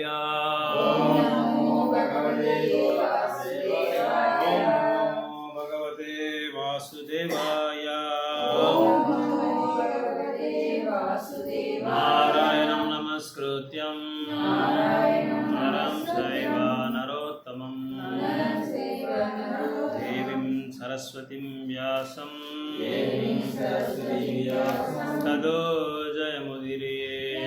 ஓம் நமோ பகவதே வாசுதேவாய. ஓம் பகவதே வாசுதேவாய. ஓம் நமோ பகவதே வாசுதேவாய. நாராயணம் நமஸ்கிருத்யம் நாராயணம் நரம் சைவ நரோத்தமம் நரம் சைவ நரோத்தமம். தேவீம் சரஸ்வதிம் வியாசம் தேவீம் சரஸ்வதீம் வியாசம் ததோ ஜயமுதிரே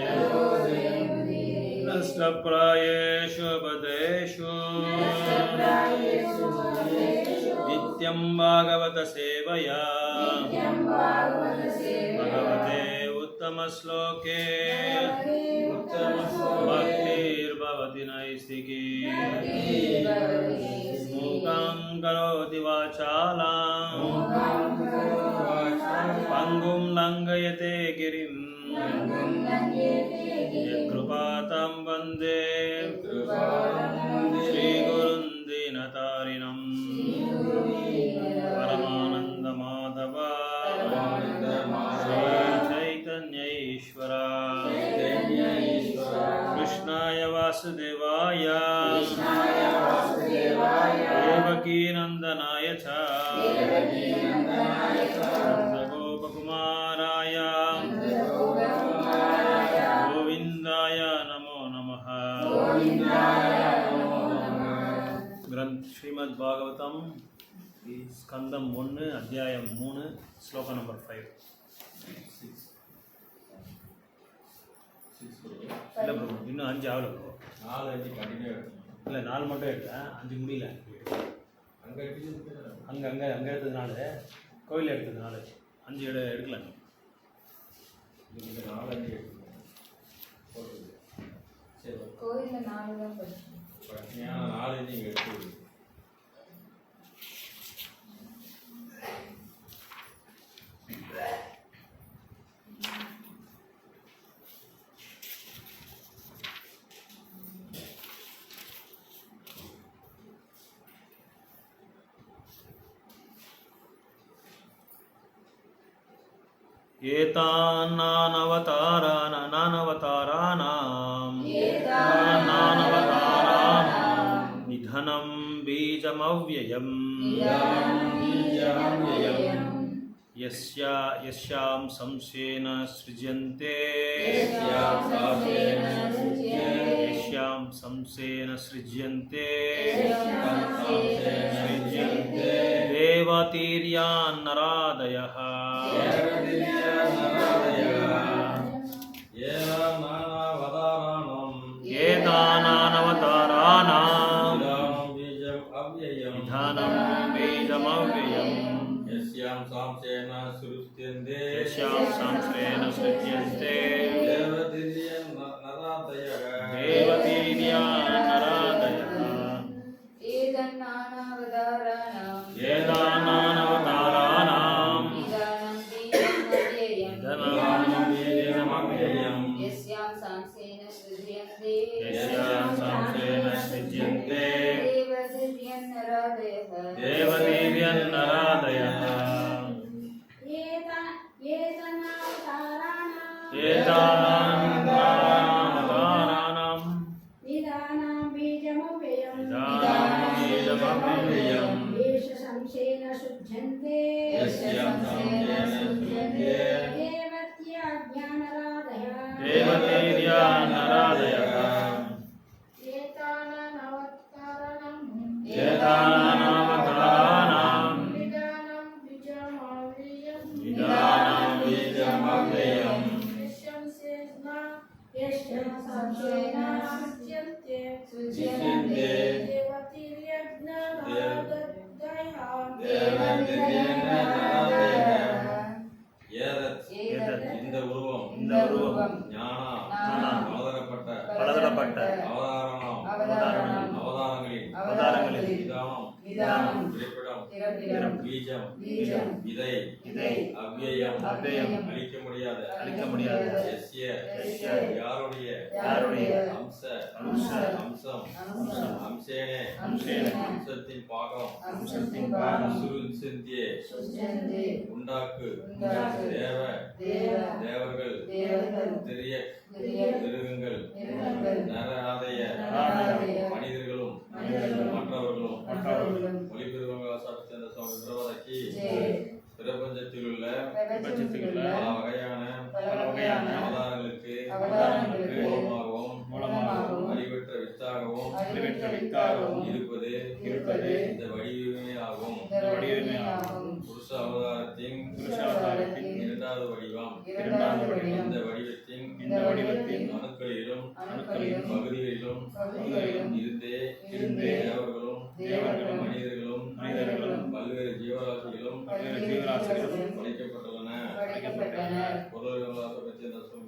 ததோ ஜெயமுதீரே. நஷ்டப்ராயேஷு பதேஷு நஷ்டப்ராயேஷு பதேஷு நித்யம் பாகவத சேவயா நித்யம் பாகவத சேவயா. பகவதே உத்தம ஸ்லோகே பகவதே உத்தம ஸ்லோகே பக்திர்பவதி நைஸ்திகி பக்திர்பவதி மூகம் கரோதி வாசாலம் மூகம் கரோதி வாசாலம் பங்கும் லங்கயதே கிரிம் லங்கும் லங்ഘயதே கிரிம். யத்கிருபாதம் வந்தே யத்கிருபாதம் வந்தே ஸ்ரீகுரும் தீனதாரிணம் பரமானந்த மாதவ பரமானந்த மாதவ சைதன்ய ஈஸ்வரா சைதன்ய ஈஸ்வரா. கிருஷ்ணாய வாசுதேவாய கிருஷ்ணாய வாசுதேவாய. தேவகீ நந்தனாய ச தேவகீ நந்தனாய ச. நந்தகோபகுமாராய நந்தகோபகுமாராய. கோவிந்தாய நமோ நமः. கோவிந்தாய நமோ நமः. கிரந்த் ஸ்ரீமத் பாகவதம் ஸ்கந்தம் 1 அத்தியாயம் 3 ஸ்லோகம் நம்பர் 5. இல்லை ப்ரோ, இன்னும் 5 ஆகல ப்ரோ. 4 5 கண்டினியூ எடுக்கணும். இல்லை 4 மட்டும் எடுத்தேன், 5 முடியல. அங்க எடுத்து அங்கே எடுத்ததுனால, கோயில் எடுத்ததுனால 5 எடுக்கல. இந்த 4 5 எடுக்கணும். போடுது. சரி கோயில்ல 4 தான் படிச்சோம். பிரச்சனையான 4 நீங்க எடுத்து नानवताराणां निधनं बीजमव्ययम् यस्यां संशयेन सृज्यन्ते देवतीर्यान्नरादयः एतानावताराणां निधनं बीजमव्ययम् यस्यां सांसेन सृज्यन्ते यस्यां संशयेन सृज्यन्ते देवतीर्यान्नरादयः देवतीर्यान्नरादयः एतानावताराणां निधनं बीजमव्ययम्. निधनं बीजमव्ययम् यस्यां सांसेन सृज्यन्ते यस्यां संशयेन सृज्यन्ते देवतीर्यन्नरादयः. देवतीर्यन्नरादयः एतानावताराणां निदानां बीजमव्ययम् निधनं बीजमव्ययम् येष संशयेन शुध्यन्ते यस्यां संशयेन सृज्यन्ते देवत्या ज्ञानराधयः देवतीर्यान्नरादयः एतानावताराणां निदानं बीजमव्ययम् निधनं बीजमव्ययम् यस्य संशयेन शुध्यन्ते सृज्यन्ते ஏதத் இந்த உருவம் இந்த உருவம் ஞானம் பலதரப்பட்ட அவதாரங்களின் அவதாரங்களில் நிதானம் நிதானம் இருப்பிடம் பீஜம் விதை அவ்யயம் அவ்யயம் அழிக்க முடியாத எஸ்ய யாருடைய அம்சம் அம்சேனே அம்சத்தின் பாகம் சுருந்தியே உண்டாக்கு தேவர்கள் மிருகங்கள் நரராதய படைத்த வித்தாகவும் இருப்பது இருப்பது இந்த வடிவமே ஆகும். இந்த வடிவமே ஆகும். புருஷ அவதாரத்தின் இரண்டாவது வடிவம். இரண்டாவது வடிவம். இந்த வடிவத்தின் அணுக்களிலும் பகுதிகளிலும் இருந்தே தேவர்களும் மனிதர்களும் பல்வேறு ஜீவராசிகளும் படைக்கப்பட்டுள்ளன. பொருள்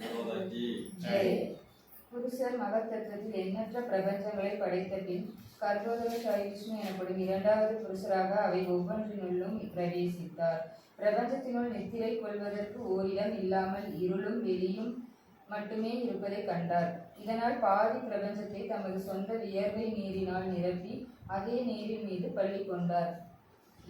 விரோதாட்சி. புருஷர் மகத்தத்துவத்தில் எண்ணற்ற பிரபஞ்சங்களை படைத்த பின் கர்ப்போதகசாயி விஷ்ணு எனப்படும் இரண்டாவது புருஷராக அவை ஒவ்வொன்றினுள்ளும் பிரவேசித்தார். பிரபஞ்சத்தினுள் நித்திரை கொள்வதற்கு ஓரிடம் இல்லாமல் இருளும் வெளியும் மட்டுமே இருப்பதை கண்டார். இதனால் பாதி பிரபஞ்சத்தை தமது சொந்த வியர்வை நீரினால் நிரப்பி அதே நீரின் மீது பள்ளி கொண்டார்.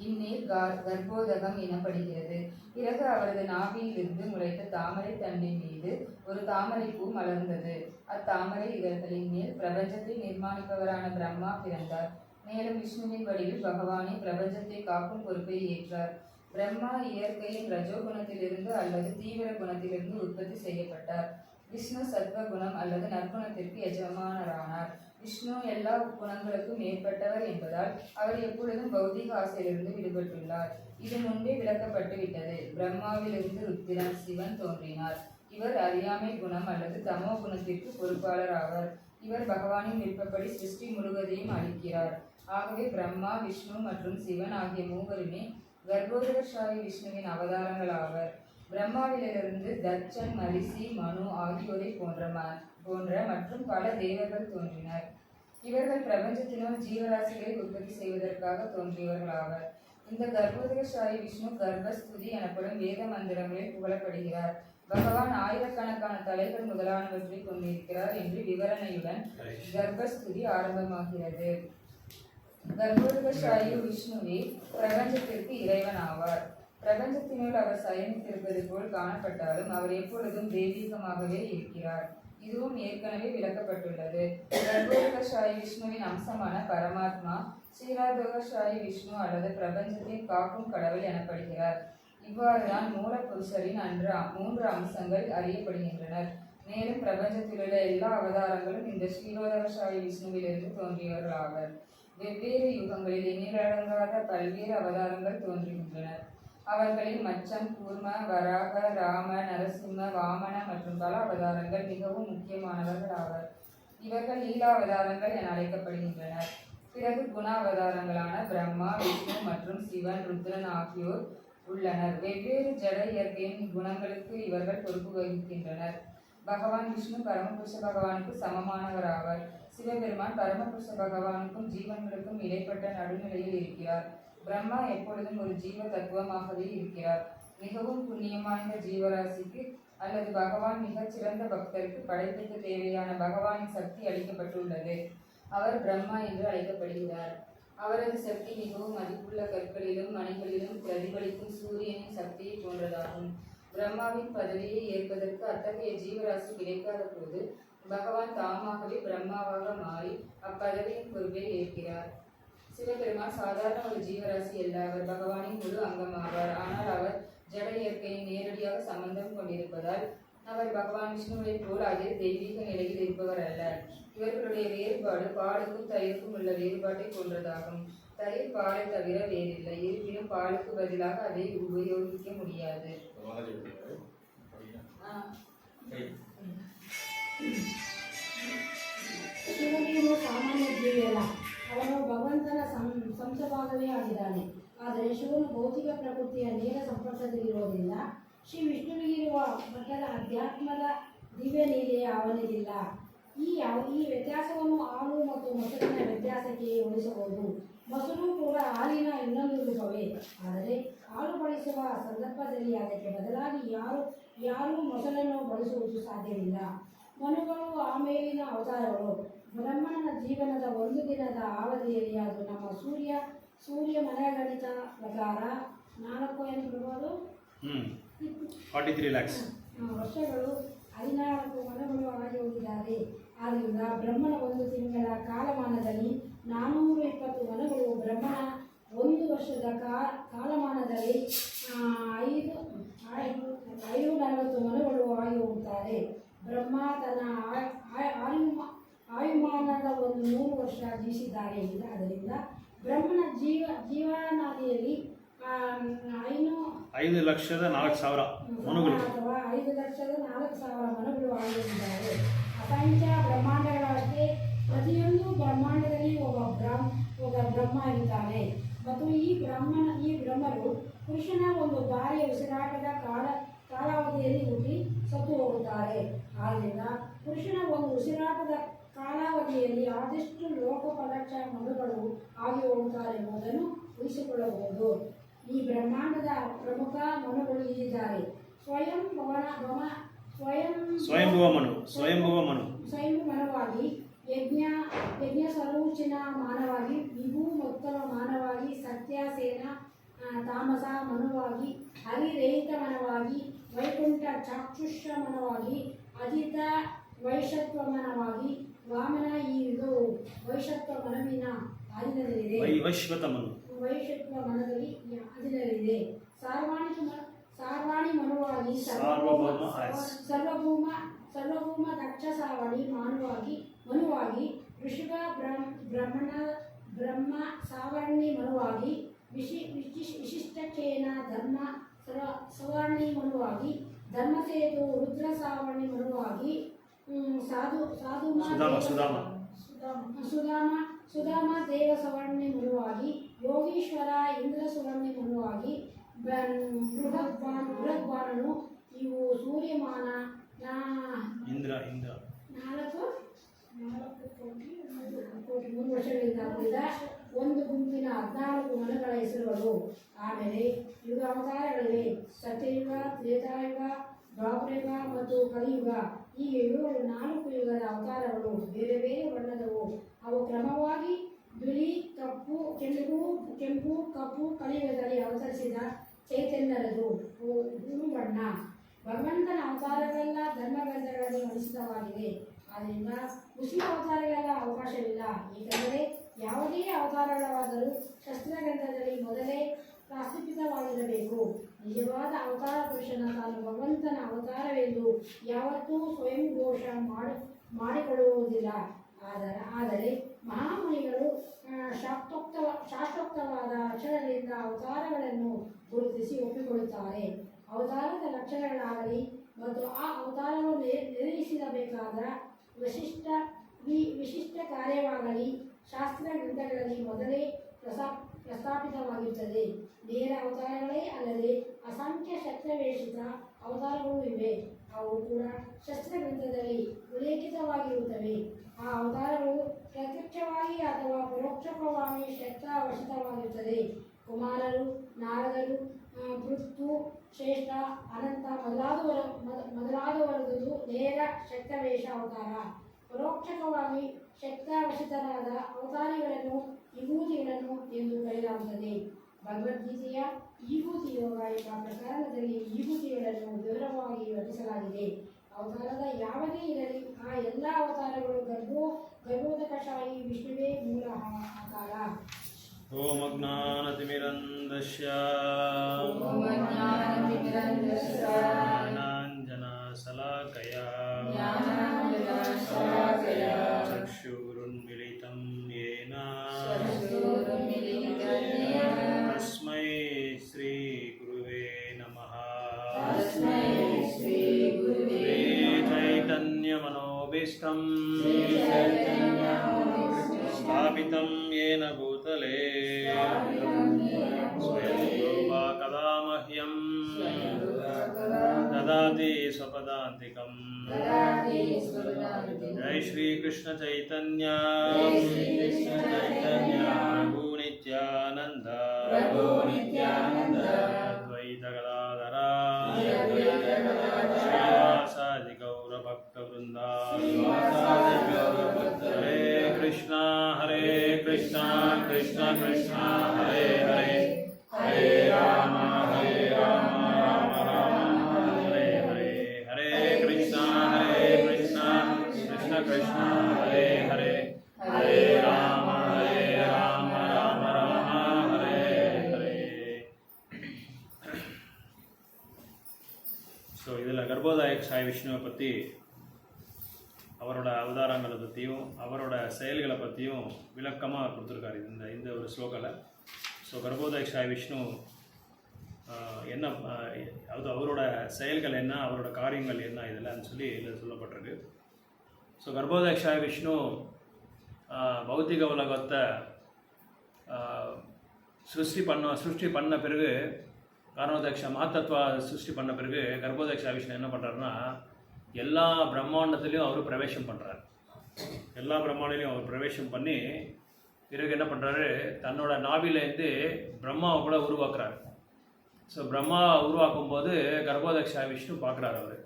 இந்நீர் கர்ப்போதகம் எனப்படுகிறது. பிறகு அவரது நாபியிலிருந்து முளைத்த தாமரை தண்டின் மீது ஒரு தாமரை பூ மலர்ந்தது. அத்தாமரை இதழ்களின் மேல் பிரபஞ்சத்தை நிர்மாணிப்பவரான பிரம்மா பிறந்தார். மேலும் விஷ்ணுவின் வடிவில் பகவானே பிரபஞ்சத்தை காக்கும் பொறுப்பை ஏற்றார். பிரம்மா இயற்கையின் ரஜோகுணத்திலிருந்து அல்லது தீவிர குணத்திலிருந்து உற்பத்தி செய்யப்பட்டார். விஷ்ணு சத்வ குணம் அல்லது நற்குணத்திற்கு எஜமானரானார். விஷ்ணு எல்லா குணங்களுக்கும் மேற்பட்டவர் என்பதால் அவர் எப்பொழுதும் பௌதிக ஆசையிலிருந்து விடுபட்டுள்ளார். இது முன்பே விளக்கப்பட்டு விட்டது. பிரம்மாவிலிருந்து ருத்திரன் சிவன் தோன்றினார். இவர் அறியாமை குணம் அல்லது தமோ குணத்திற்கு பொறுப்பாளர் ஆவார். இவர் பகவானின் விருப்பப்படி சிருஷ்டி முழுவதையும் அளிக்கிறார். ஆகவே பிரம்மா, விஷ்ணு மற்றும் சிவன் ஆகிய மூவருமே கர்ப்போதகசாயி விஷ்ணுவின் அவதாரங்கள் ஆவர். பிரம்மாவிலிருந்து தட்சன், மரிசி, மனு ஆகியோரை போன்ற மற்றும் பல தேவர்கள் தோன்றினர். இவர்கள் பிரபஞ்சத்தினுள் ஜீவராசிகளை உற்பத்தி செய்வதற்காக தோன்றியவர்களாவர். இந்த கர்ப்போதகசாயி விஷ்ணு கர்ப்பஸ்துதி எனப்படும் வேத மந்திரங்களில் புகழப்படுகிறார். பகவான் ஆயிரக்கணக்கான தலைகள் முதலானவற்றை கொண்டிருக்கிறார் என்று விவரணையுடன் கர்ப்பஸ்துதி ஆரம்பமாகிறது. கர்ப்போதகசாயி விஷ்ணுவே பிரபஞ்சத்திற்கு இறைவன் ஆவார். பிரபஞ்சத்தினுள் அவர் சயனித்திருப்பது போல் காணப்பட்டாலும் அவர் எப்பொழுதும் தெய்வீகமாகவே இருக்கிறார். இதுவும் ஏற்கனவே விளக்கப்பட்டுள்ளது. கர்ப்போதகசாயி விஷ்ணுவின் அம்சமான பரமாத்மா ஸ்ரீராதோகசாயி விஷ்ணு அல்லது பிரபஞ்சத்தின் காக்கும் கடவுள் எனப்படுகிறார். இவ்வாறுதான் மூல புருஷரின் 3 அம்சங்கள் அறியப்படுகின்றனர். மேலும் பிரபஞ்சத்திலுள்ள எல்லா அவதாரங்களும் இந்த ஸ்ரீரோதகசாயி விஷ்ணுவிலிருந்து தோன்றியவர்கள் ஆவர். வெவ்வேறு யுகங்களில் எண்ணிலடங்காத பல்வேறு அவதாரங்கள் தோன்றுகின்றன. அவர்களில் மச்சம், கூர்ம, வராக, ராம, நரசிம்ம, வாமன மற்றும் பல அவதாரங்கள் மிகவும் முக்கியமானவர்கள் ஆவர். இவர்கள் லீலாவதாரங்கள் என அழைக்கப்படுகின்றனர். பிறகு குண அவதாரங்களான பிரம்மா, விஷ்ணு மற்றும் சிவன், ருத்ரன் ஆகியோர் உள்ளனர். வெவ்வேறு ஜட இயற்கையின் குணங்களுக்கு இவர்கள் பொறுப்பு வகிக்கின்றனர். பகவான் விஷ்ணு பரமபுருஷ பகவானுக்கு சமமானவராவர். சிவபெருமான் பரமபுருஷ பகவானுக்கும் ஜீவன்களுக்கும் இடைப்பட்ட நடுநிலையில் இருக்கிறார். பிரம்மா எப்பொழுதும் ஒரு ஜீவ தத்துவமாகவே இருக்கிறார். மிகவும் புண்ணியம் வாய்ந்த ஜீவராசிக்கு அல்லது பகவான் மிகச் சிறந்த பக்தருக்கு படைப்புக்கு தேவையான பகவானின் சக்தி அளிக்கப்பட்டுள்ளது. அவர் பிரம்மா என்று அழைக்கப்படுகிறார். அவரது சக்தி மிகவும் மதிப்புள்ள கற்களிலும் மணிகளிலும் பிரதிபலிக்கும் சூரியனின் சக்தியை போன்றதாகும். பிரம்மாவின் பதவியை ஏற்பதற்கு அத்தகைய ஜீவராசி கிடைக்காத போது பகவான் தாமாகவே பிரம்மாவாக மாறி அப்பதவியின் பொறுப்பை ஏற்கிறார். சிவபெருமான் சாதாரண ஒரு ஜீவராசி அல்ல. அவர் பகவானின் முழு அங்கமாவார். ஆனால் அவர் ஜட இயற்கையின் நேரடியாக சம்பந்தம் கொண்டிருப்பதால் அவர் பகவான் விஷ்ணுவை போல் அதே தெய்வீக நிலையில் இருப்பவர் அல்ல. இவர்களுடைய வேறுபாடு பாலுக்கும் தயிருக்கும் உள்ள வேறுபாட்டை போன்றதாகும். தயிர் பாலை தவிர வேறில்லை. இருப்பினும் பாலுக்கு பதிலாக அதை உபயோகிக்க முடியாது. ಶಿವನೇನು ಸಾಮಾನ್ಯ ಜೀವಿಯಲ್ಲ. ಅವನು ಭಗವಂತನ ಸಂಸಭಾಗವೇ ಆಗಿದ್ದಾನೆ. ಆದರೆ ಶಿವನು ಭೌತಿಕ ಪ್ರಕೃತಿಯ ನೇರ ಸಂಪರ್ಕದಲ್ಲಿರುವುದರಿಂದ ಶ್ರೀ ವಿಷ್ಣುವಿಗಿರುವ ಮಟ್ಟದ ಅಧ್ಯಾತ್ಮದ ದಿವ್ಯ ನೀತಿಯ ಅವನಿಗಿಲ್ಲ. ಈ ವ್ಯತ್ಯಾಸವನ್ನು ಹಾಲು ಮತ್ತು ಮೊಸರಿನ ವ್ಯತ್ಯಾಸಕ್ಕೆ ಹೋಲಿಸಬಹುದು. ಮೊಸರು ಕೂಡ ಹಾಲಿನ ಇನ್ನೊಂದು ರೂಪವೇ. ಆದರೆ ಹಾಲು ಬಳಸುವ ಸಂದರ್ಭದಲ್ಲಿ ಅದಕ್ಕೆ ಬದಲಾಗಿ ಯಾರೂ ಮೊಸರನ್ನು ಬಳಸುವುದು ಸಾಧ್ಯವಿಲ್ಲ. ಮನುಗಳು ಆಮೇಲಿನ ಅವತಾರಗಳು. ಬ್ರಹ್ಮನ ಜೀವನದ ಒಂದು ದಿನದ ಅವಧಿಯಲ್ಲಿ ಅದು ನಮ್ಮ ಸೂರ್ಯ ಮನೆಗಣಿತ ಪ್ರಕಾರ 4 ಎಂದು ಬಿಡುವುದು 43 lakhs ವರ್ಷಗಳು 14 ಮನಗಳು ಆಗಿ ಹೋಗಿದ್ದಾರೆ. ಆದ್ದರಿಂದ ಬ್ರಹ್ಮನ ಒಂದು ತಿಂಗಳ ಕಾಲಮಾನದಲ್ಲಿ 420 ಮನಗಳು, ಬ್ರಹ್ಮನ 1 ವರ್ಷದ ಕಾಲಮಾನದಲ್ಲಿ 540 ಮನಗಳು ಆಗಿ ಹೋಗುತ್ತಾರೆ. ಬ್ರಹ್ಮ ತನ್ನ ಆಯುಮಾನದ 1 ಒಂದು 100 ವರ್ಷ ಜೀವಿಸಿದ್ದಾರೆ. ಆದ್ದರಿಂದ ಬ್ರಹ್ಮನ ಜೀವನಾದಿಯಲ್ಲಿ 5,04,000 ಮನುಗಳು ಅಥವಾ 5,04,000 ಮನುಗಳು ಆಗಿದ್ದಾರೆ. ಅಸಂಖ್ಯ ಬ್ರಹ್ಮಾಂಡಗಳಷ್ಟೇ. ಪ್ರತಿಯೊಂದು ಬ್ರಹ್ಮಾಂಡದಲ್ಲಿ ಒಬ್ಬ ಬ್ರಹ್ಮ ಇರ್ತಾನೆ ಮತ್ತು ಈ ಬ್ರಹ್ಮರು ಪುರುಷನ ಒಂದು ಬಾರಿಯ ಉಸಿರಾಟದ ಕಾಲಾವಧಿಯಲ್ಲಿ ಹುಟ್ಟಿ ಸತ್ತು ಹೋಗುತ್ತಾರೆ. ಆದ್ದರಿಂದ ಪುರುಷನ ಒಂದು ಉಸಿರಾಟದ ಕಾಲಾವಧಿಯಲ್ಲಿ ಆದಷ್ಟು ಲೋಕಪದಕ್ಷ ಮನುಗಳು ಆಗಿ ಹೋಗುತ್ತಾರೆ ಎಂಬುದನ್ನು ಊಹಿಸಿಕೊಳ್ಳಬಹುದು. ಈ ಬ್ರಹ್ಮಾಂಡದ ಪ್ರಮುಖ ಮನುಗಳು ಇಲ್ಲಿದ್ದಾರೆ. ಸ್ವಯಂಭುವ ಮನುವಾಗಿ, ಯಜ್ಞ ಸ್ವರೂಚಿನ ಮಾನವಾಗಿ, ವಿಭು ಮೊತ್ತಲ ಮಾನವಾಗಿ, ಸತ್ಯಸೇನ ತಾಮಸ ಮನುವಾಗಿ, ಹರಿರಹಿತ ಮನವಾಗಿ, ವೈಕುಂಠ ಚಾಕ್ಷುಷ ಮನವಾಗಿ, ಅಜಿತ ವೈಶತ್ವ ಮನವಾಗಿ, ವಾಮನ ಇದು ವೈಶತ್ವ ಮನವಿನ ಅಧೀನದಲ್ಲಿದೆ. ವೈಶತ್ವ ಮನದಲ್ಲಿ ಅಧೀನದಲ್ಲಿದೆ. ಸಾರ್ವಾಣಿ ಮನುವಾಗಿ, ಸರ್ವಭೂಮ ದಕ್ಷ ಸಾವಳಿ ಮನುವಾಗಿ, ಋಷಿಭ ಬ್ರಹ್ಮ ಸಾವರ್ಣಿ ಮನುವಾಗಿ, ವಿಶಿಷ್ಟಕೇನ ಧರ್ಮ ಸವರ್ಣಿ ಮನುವಾಗಿ, ಧರ್ಮಸೇತು ರುದ್ರ ಸಾವರ್ಣಿ ಮನುವಾಗಿ, ಸುಧಾಮ ದೇವ ಸವರ್ಣಿ ಮನುವಾಗಿ, ಯೋಗೀಶ್ವರ ಇಂದ್ರ ಸುವರ್ಣಿ ಮನುವಾಗಿ, ಬೃಹದ್ವಾನನು ಇವು ಸೂರ್ಯಮಾನ 4 ಕೋಟಿ 3 ವರ್ಷಗಳಿಂದ ಕೂಡಿದ ಒಂದು ಗುಂಪಿನ 14 ಮನುಗಳ ಹೆಸರುಗಳು. ಆಮೇಲೆ ಯುಗ ಅವತಾರಗಳಿವೆ. ಸತ್ಯಯುಗ, ತ್ರೇತಾಯುಗ, ದ್ವಾಪರಯುಗ ಮತ್ತು ಕಲಿಯುಗ. ಹೀಗೆ ಇವುಗಳು 4 ಯುಗದ ಅವತಾರಗಳು. ಬೇರೆ ಬೇರೆ ಬಣ್ಣದವು. ಅವು ಕ್ರಮವಾಗಿ ಬಿಳಿ, ಕಪ್ಪು, ಕೆಂಪು, ಕಪ್ಪು. ಕಲಿಯುಗದಲ್ಲಿ ಅವತರಿಸಿದ ಚೈತನ್ಯರದು ಬ್ಲೂ ಬಣ್ಣ. ಭಗವಂತನ ಅವತಾರಗಳೆಲ್ಲ ಧರ್ಮಗ್ರಂಥಗಳಲ್ಲಿ ಅನುಷ್ಠಿತವಾಗಿದೆ. ಆದ್ದರಿಂದ ಮುಸ್ಲಿಂ ಅವತಾರಗಳೆಲ್ಲ ಅವಕಾಶವಿಲ್ಲ. ಏಕೆಂದರೆ ಯಾವುದೇ ಅವತಾರಗಳಾದರೂ ಶಸ್ತ್ರಗ್ರಂಥದಲ್ಲಿ ಮೊದಲೇ ಪ್ರಾಸ್ಥಾಪಿತವಾಗಿರಬೇಕು. ನಿಜವಾದ ಅವತಾರ ಪುರುಷನ ತಾನು ಭಗವಂತನ ಅವತಾರವೆಂದು ಯಾವತ್ತೂ ಸ್ವಯಂ ಘೋಷ ಮಾಡಿಕೊಳ್ಳುವುದಿಲ್ಲ. ಆದರೆ ಮಹಾಮುನಿಗಳು ಶಾಸ್ತ್ರೋಕ್ತವಾದ ಅಕ್ಷರಗಳಿಂದ ಅವತಾರಗಳನ್ನು ಗುರುತಿಸಿ ಒಪ್ಪಿಕೊಳ್ಳುತ್ತಾರೆ. ಅವತಾರದ ಲಕ್ಷಣಗಳಾಗಲಿ ಮತ್ತು ಆ ಅವತಾರವನ್ನು ನಿರ್ವಹಿಸಬೇಕಾದ ವಿಶಿಷ್ಟ ಕಾರ್ಯವಾಗಲಿ ಶಾಸ್ತ್ರ ಗ್ರಂಥಗಳಲ್ಲಿ ಮೊದಲೇ ಪ್ರಸ್ತಾಪಿತವಾಗಿರುತ್ತದೆ. ನೇರ ಅವತಾರಗಳೇ ಅಲ್ಲದೆ ಅಸಂಖ್ಯ ಶಸ್ತ್ರವೇಷಿತ ಅವತಾರಗಳೂ ಇವೆ. ಅವು ಕೂಡ ಶಸ್ತ್ರಗ್ರಂಥದಲ್ಲಿ ಉಲ್ಲೇಖಿತವಾಗಿರುತ್ತವೆ. ಆ ಅವತಾರಗಳು ಪ್ರತ್ಯಕ್ಷವಾಗಿ ಅಥವಾ ಪರೋಕ್ಷವಾಗಿ ಶಸ್ತ್ರವಶಿತವಾಗಿರುತ್ತದೆ. ಕುಮಾರರು, ನಾರದರು, ಪೃಥು, ಶ್ರೇಷ್ಠ, ಅನಂತ ಮೊದಲಾದವರದು ನೇರ ಶಕ್ತವೇಷ ಅವತಾರ. ಪರೋಕ್ಷವಾಗಿ ಶಕ್ತವಶಿತರಾದ ಅವತಾರಿಗಳನ್ನು ವಿಭೂತಿಗಳನ್ನು ಎಂದು ಕರೆಯಲಾಗುತ್ತದೆ. ಭಗವದ್ಗೀತೆಯ ವಿಭೂತಿ ಯೋಗ ಎಂಬ ಪ್ರಕರಣದಲ್ಲಿ ವಿಭೂತಿಗಳನ್ನು ವಿವರವಾಗಿ ವರ್ಣಿಸಲಾಗಿದೆ. ಅವತಾರದ ಯಾವುದೇ ಇರಲಿ ಆ ಎಲ್ಲ ಅವತಾರಗಳು ಗರ್ಭೋದಕಶಾಹಿ ವಿಷ್ಣುವೇ ಮೂಲ ಆಕಾರ. ಓಂ ಅಜ್ಞಾನತಿಮಿರಂಧಸ್ಯ ಜ್ಞಾನಾಂಜನಶಲಾಕಯಾ ಚಕ್ಷುರುನ್ಮಿಲಿತಂ ಯೇನ ತಸ್ಮೈ ಶ್ರೀ ಗುರುವೇ ನಮಃ. ಚೈತನ್ಯಮನೋಭೀಷ್ಟಂ ಸ್ಥಾಪಿತಂ ಯೇನ ಭೂತಲೇ ಸ್ವಯಂ ರೂಪಾ ಕದಾ ಮಹ್ಯಂ ದದಾತಿ ಸ್ವಪದಾಂತಿಕಂ. ಜೈ ಶ್ರೀ ಕೃಷ್ಣ ಚೈತನ್ಯ ಪ್ರಭು ನಿತ್ಯಾನಂದ ಅದ್ವೈತ ಗದಾಧರ ಶ್ರೀವಾಸಾದಿ ಗೌರ ಭಕ್ತ ವೃಂದ. ಹರೇ ಕೃಷ್ಣ ಕೃಷ್ಣ ಕೃಷ್ಣ ಹರೇ ಹರೇ, ಹರೇ ರಾಮ ರಾಮ ರಾಮ ಹರೇ ಹರೇ. ಹರೇ ಕೃಷ್ಣ ಕೃಷ್ಣ ಕೃಷ್ಣ ಹರೇ ಹರೇ, ಹರೇ ರಾಮ ರಾಮ ರಾಮ ಹರೇ ಹರೇ. ஸோ இதில் கர்ப்போதாயக் சாய் விஷ்ணுவை பற்றி அவரோட அவதாரங்களை பற்றியும் அவரோட செயல்களை பற்றியும் விளக்கமாக கொடுத்துருக்காரு இந்த ஒரு ஸ்லோகத்தில். ஸோ கர்ப்போதக்ஷாய விஷ்ணு என்ன, அது அவரோட செயல்கள் என்ன, அவரோட காரியங்கள் என்ன இதெல்லாம் சொல்லி இதில் சொல்லப்பட்டிருக்கு. ஸோ கர்ப்போதக்ஷாய விஷ்ணு பௌத்திக உலகத்தை சிருஷ்டி பண்ண பிறகு, காரணோதக்ஷ மகத்தத்துவ சிருஷ்டி பண்ண பிறகு கர்ப்போதக்ஷ விஷ்ணு என்ன பண்ணுறாருன்னா எல்லா பிரம்மாண்டத்துலேயும் அவர் பிரவேசம் பண்ணுறாரு. எல்லா பிரம்மாண்டிலையும் அவர் பிரவேசம் பண்ணி பிறகு என்ன பண்ணுறாரு, தன்னோட நாவிலேருந்து பிரம்மாவை கூட உருவாக்குறாரு. ஸோ பிரம்மா உருவாக்கும் போது கர்ப்போதக்ஷ விஷ்ணு பார்க்குறாரு. அவர்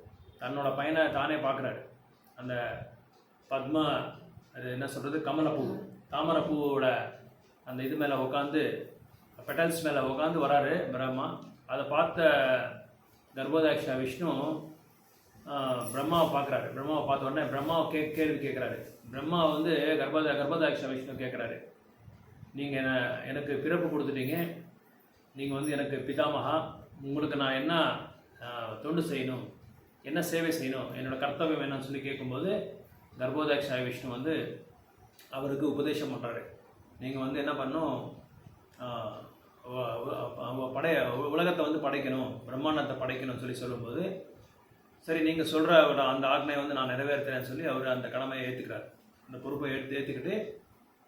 தன்னோட பையனை தானே பார்க்குறாரு. அந்த பத்மா, அது என்ன சொல்கிறது, கமலப்பூ, தாமரைப்பூவோட அந்த இது மேலே உட்காந்து, பெட்டல்ஸ் மேலே உட்காந்து வராரு பிரம்மா. அதை பார்த்த கர்ப்போதக்ஷ விஷ்ணு பிரம்மாவை பார்க்குறாரு. பிரம்மாவை பார்த்த உடனே பிரம்மாவை கேள்வி கேட்குறாரு. பிரம்மா வந்து கர்ப்போதக்ஷ விஷ்ணு கேட்குறாரு, நீங்கள் எனக்கு பிறப்பு கொடுத்துட்டீங்க, நீங்கள் வந்து எனக்கு பிதாமகா, உங்களுக்கு நான் என்ன தொண்டு செய்யணும், என்ன சேவை செய்யணும், என்னோடய கர்த்தவியம் என்னன்னு சொல்லி கேட்கும்போது கர்ப்போதக்ஷ விஷ்ணு வந்து அவருக்கு உபதேசம் பண்ணுறாரு. நீங்கள் வந்து என்ன பண்ணணும், உலகத்தை வந்து படைக்கணும், பிரம்மாண்டத்தை படைக்கணும்னு சொல்லி சொல்லும்போது, சரி நீங்கள் சொல்கிற அந்த ஆக்னையை வந்து நான் நிறைவேற்றுறேன்னு சொல்லி அவர் அந்த கடமையை ஏற்றுக்கிறார். அந்த பொறுப்பை ஏற்றுக்கிட்டு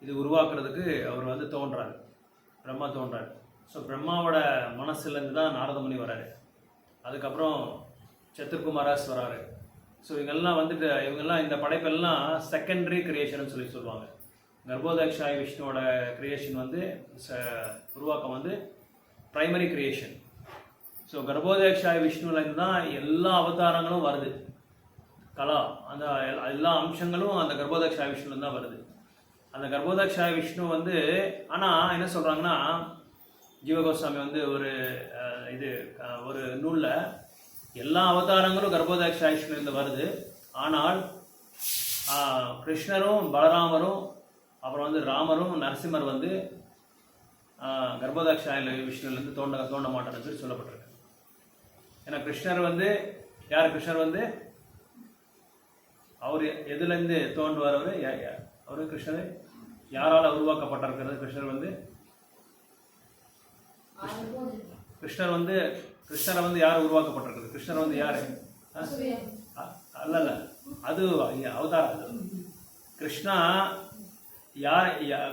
இது உருவாக்குறதுக்கு அவர் வந்து தோன்றாரு, பிரம்மா தோன்றாரு. ஸோ பிரம்மாவோட மனசுலேருந்து தான் நாரத முனி வராரு. அதுக்கப்புறம் சத்துர்குமாராஸ் வராரு. ஸோ இவங்கெல்லாம் இந்த படைப்பெல்லாம் செகண்டரி கிரியேஷன் சொல்லி சொல்லுவாங்க. கர்ப்போதக்ஷாய விஷ்ணுவோட கிரியேஷன் வந்து உருவாக்கம் வந்து பிரைமரி கிரியேஷன். ஸோ கர்ப்போதக்ஷாய விஷ்ணுவிலேருந்து தான் எல்லா அவதாரங்களும் வருது. கலா, அந்த எல்லா அம்சங்களும் அந்த கர்ப்போதக்ஷாய விஷ்ணுலேருந்து தான் வருது. அந்த கர்ப்போதக்ஷாய விஷ்ணு வந்து, ஆனால் என்ன சொல்கிறாங்கன்னா, ஜீவகோஸ்வாமி வந்து ஒரு நூலில் எல்லா அவதாரங்களும் கர்ப்போதக்ஷாய விஷ்ணுலேருந்து வருது. ஆனால் கிருஷ்ணரும் பலராமரும் அப்புறம் வந்து ராமரும் நரசிம்மர் வந்து கர்ப்போதக்ஷாய விஷ்ணுலேருந்து தோண்ட மாட்டார்னு சொல்லி சொல்லப்பட்டிருக்கு. ஏன்னா கிருஷ்ணர் வந்து யார், கிருஷ்ணர் வந்து அவர் எதுலேருந்து தோன்றுவார், அவர் கிருஷ்ணர் யாரால் உருவாக்கப்பட்டிருக்கிறது, கிருஷ்ணர் வந்து கிருஷ்ணரை வந்து யார் உருவாக்கப்பட்டிருக்கிறது, கிருஷ்ணர் வந்து யாரு, அல்ல அது அவதாரம். கிருஷ்ணா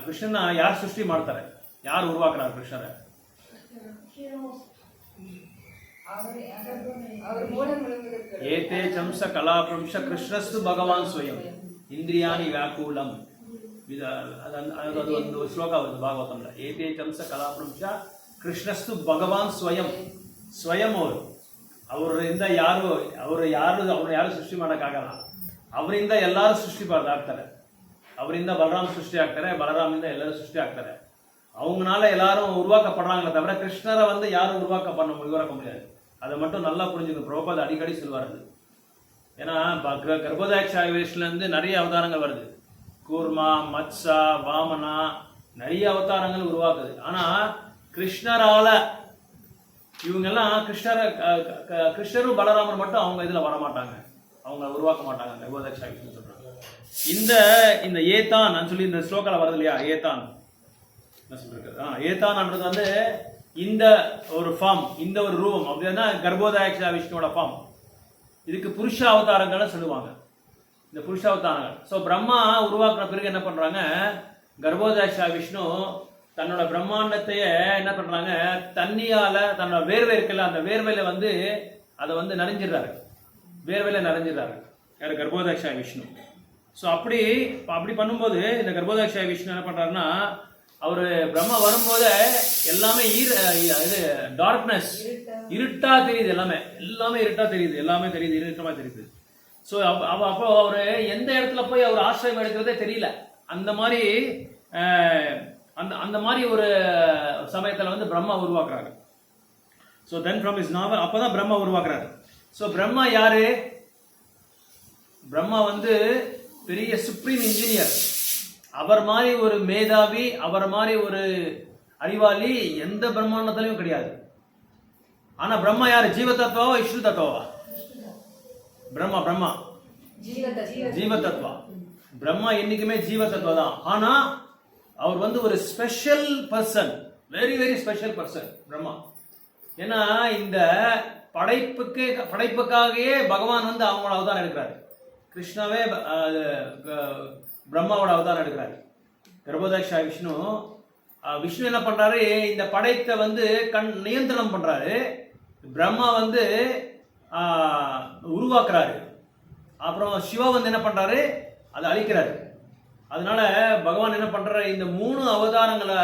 கிருஷ்ணನ ಯಾರು ಸೃಷ್ಟಿ ಮಾಡ್ತಾರೆ, ಯಾರು ಉರುವಾಕ್ತಾರೆ ಕೃಷ್ಣರೇ, ಏತೆ ಚಂಸ ಕಲಾಪ್ರಂಶ ಕೃಷ್ಣಸ್ತು ಭಗವಾನ್ ಸ್ವಯಂ ಇಂದ್ರಿಯಾನಿ ವ್ಯಾಕೂಲಂ. ಅದೊಂದು ಶ್ಲೋಕ ಭಾಗವತಂలో. ಏತೆ ಚಂಸ ಕಲಾಪ್ರಂಶ ಕೃಷ್ಣಸ್ತು ಭಗವಾನ್ ಸ್ವಯಂ. ಸ್ವಯಂ ಅವರಿಂದ ಯಾರು ಸೃಷ್ಟಿ ಮಾಡೋಕ್ಕಾಗಲ್ಲ. ಅವರಿಂದ ಎಲ್ಲರೂ ಸೃಷ್ಟಿ ಆಗ್ತಾರೆ. அவರಿಂದ பலராம் சிருஷ்டி ஆக்கிறார், பலராமிந்த எல்லாரும் சிருஷ்டி ஆக்கிறார். அவங்களால எல்லாரும் உருவாக்கப்படுறாங்களே தவிர கிருஷ்ணரை வந்து யாரும் உருவாக்க முடியாது. அதை மட்டும் நல்லா புரிஞ்சுக்கணும். பிரபுபாத் அடிக்கடி சொல்வார்கள். ஏன்னா கர்ப்போதக்ஷாய விஷ்ணுலேருந்து நிறைய அவதாரங்கள் வருது. கூர்மா, மத்சா, வாமனா, நிறைய அவதாரங்கள் உருவாக்குது. ஆனால் கிருஷ்ணரால இவங்கெல்லாம் கிருஷ்ணரும் பலராமர் மட்டும் அவங்க இதில் வரமாட்டாங்க, அவங்க உருவாக்க மாட்டாங்க. கர்ப்போதக்ஷாய விஷ்ணு சொல்றாங்க. இந்த ஏதான் சொல்லி இந்த ஸ்லோகால வருது இல்லையா, ஏதான் என்ன சொல்றது, ஏதான்ன்றது வந்து இந்த ஒரு ஃபார்ம், இந்த ஒரு ரூபம் அப்படின்னா கர்ப்போதக்ஷாய விஷ்ணுவோட ஃபார்ம். இதுக்கு புருஷ அவதாரங்கள்னு சொல்லுவாங்க, இந்த புருஷ அவதாரங்கள். ஸோ பிரம்மா உருவாக்குன பிறகு என்ன பண்றாங்க, கர்ப்போதக்ஷாய விஷ்ணு தன்னோட பிரம்மாண்டத்தையே என்ன பண்றாங்க, தண்ணியால தன்னோட வேர்வை இருக்குல்ல, அந்த வேர்வையில வந்து அதை வந்து நனைஞ்சிடுறாரு, வேர்வையில நனைஞ்சிடுறாரு யார், கர்ப்போதக்ஷாய விஷ்ணு. ஸோ அப்படி பண்ணும்போது இந்த கர்ப்போதக்ஷாய விஷ்ணு என்ன பண்றாருன்னா, அவர் பிரம்மா வரும்போது எல்லாமே டார்க்னஸ், இருட்டா தெரியுது, எல்லாமே இருட்டா தெரியுது, இருட்டமா தெரியுது. ஸோ அப்போ அவர் எந்த இடத்துல போய் அவர் ஆசிரியம் எடுக்கிறதே தெரியல. அந்த மாதிரி அந்த மாதிரி ஒரு சமயத்தில் வந்து பிரம்மா உருவாக்குறாரு. So then from his navel அப்போதான் பிரம்மா உருவாக்குறாரு. ஸோ பிரம்மா யாரு, பிரம்மா வந்து பெரிய சுப்ரீம் இன்ஜினியர். அவர் மாதிரி ஒரு மேதாவி, அவர் மாதிரி ஒரு அறிவாளி எந்த பிரம்மாண்டத்திலையும் கிடையாது. ஆனா பிரம்மா யாரு, ஜீவ தத்துவா விஷ்ணு தத்துவா? பிரம்மா ஜீவ தத்துவா. பிரம்மா என்னைக்குமே ஜீவ தத்துவா தான். ஆனா அவர் வந்து ஒரு special person, very very special person Brahma. ஏன்னா இந்த படைப்புக்காகவே பகவான் வந்து அவங்களோட அவதாரம் எடுக்கிறாரு. கிருஷ்ணாவே பிரம்மாவோட அவதாரம் எடுக்கிறாரு. கர்ப்போதக்ஷா விஷ்ணு என்ன பண்றாரு, இந்த படைத்தை வந்து நியந்திரணம் பண்றாரு. பிரம்மா வந்து உருவாக்குறாரு. அப்புறம் சிவா வந்து என்ன பண்றாரு, அதை அழிக்கிறாரு. அதனால பகவான் என்ன பண்றாரு, இந்த 3 அவதாரங்களை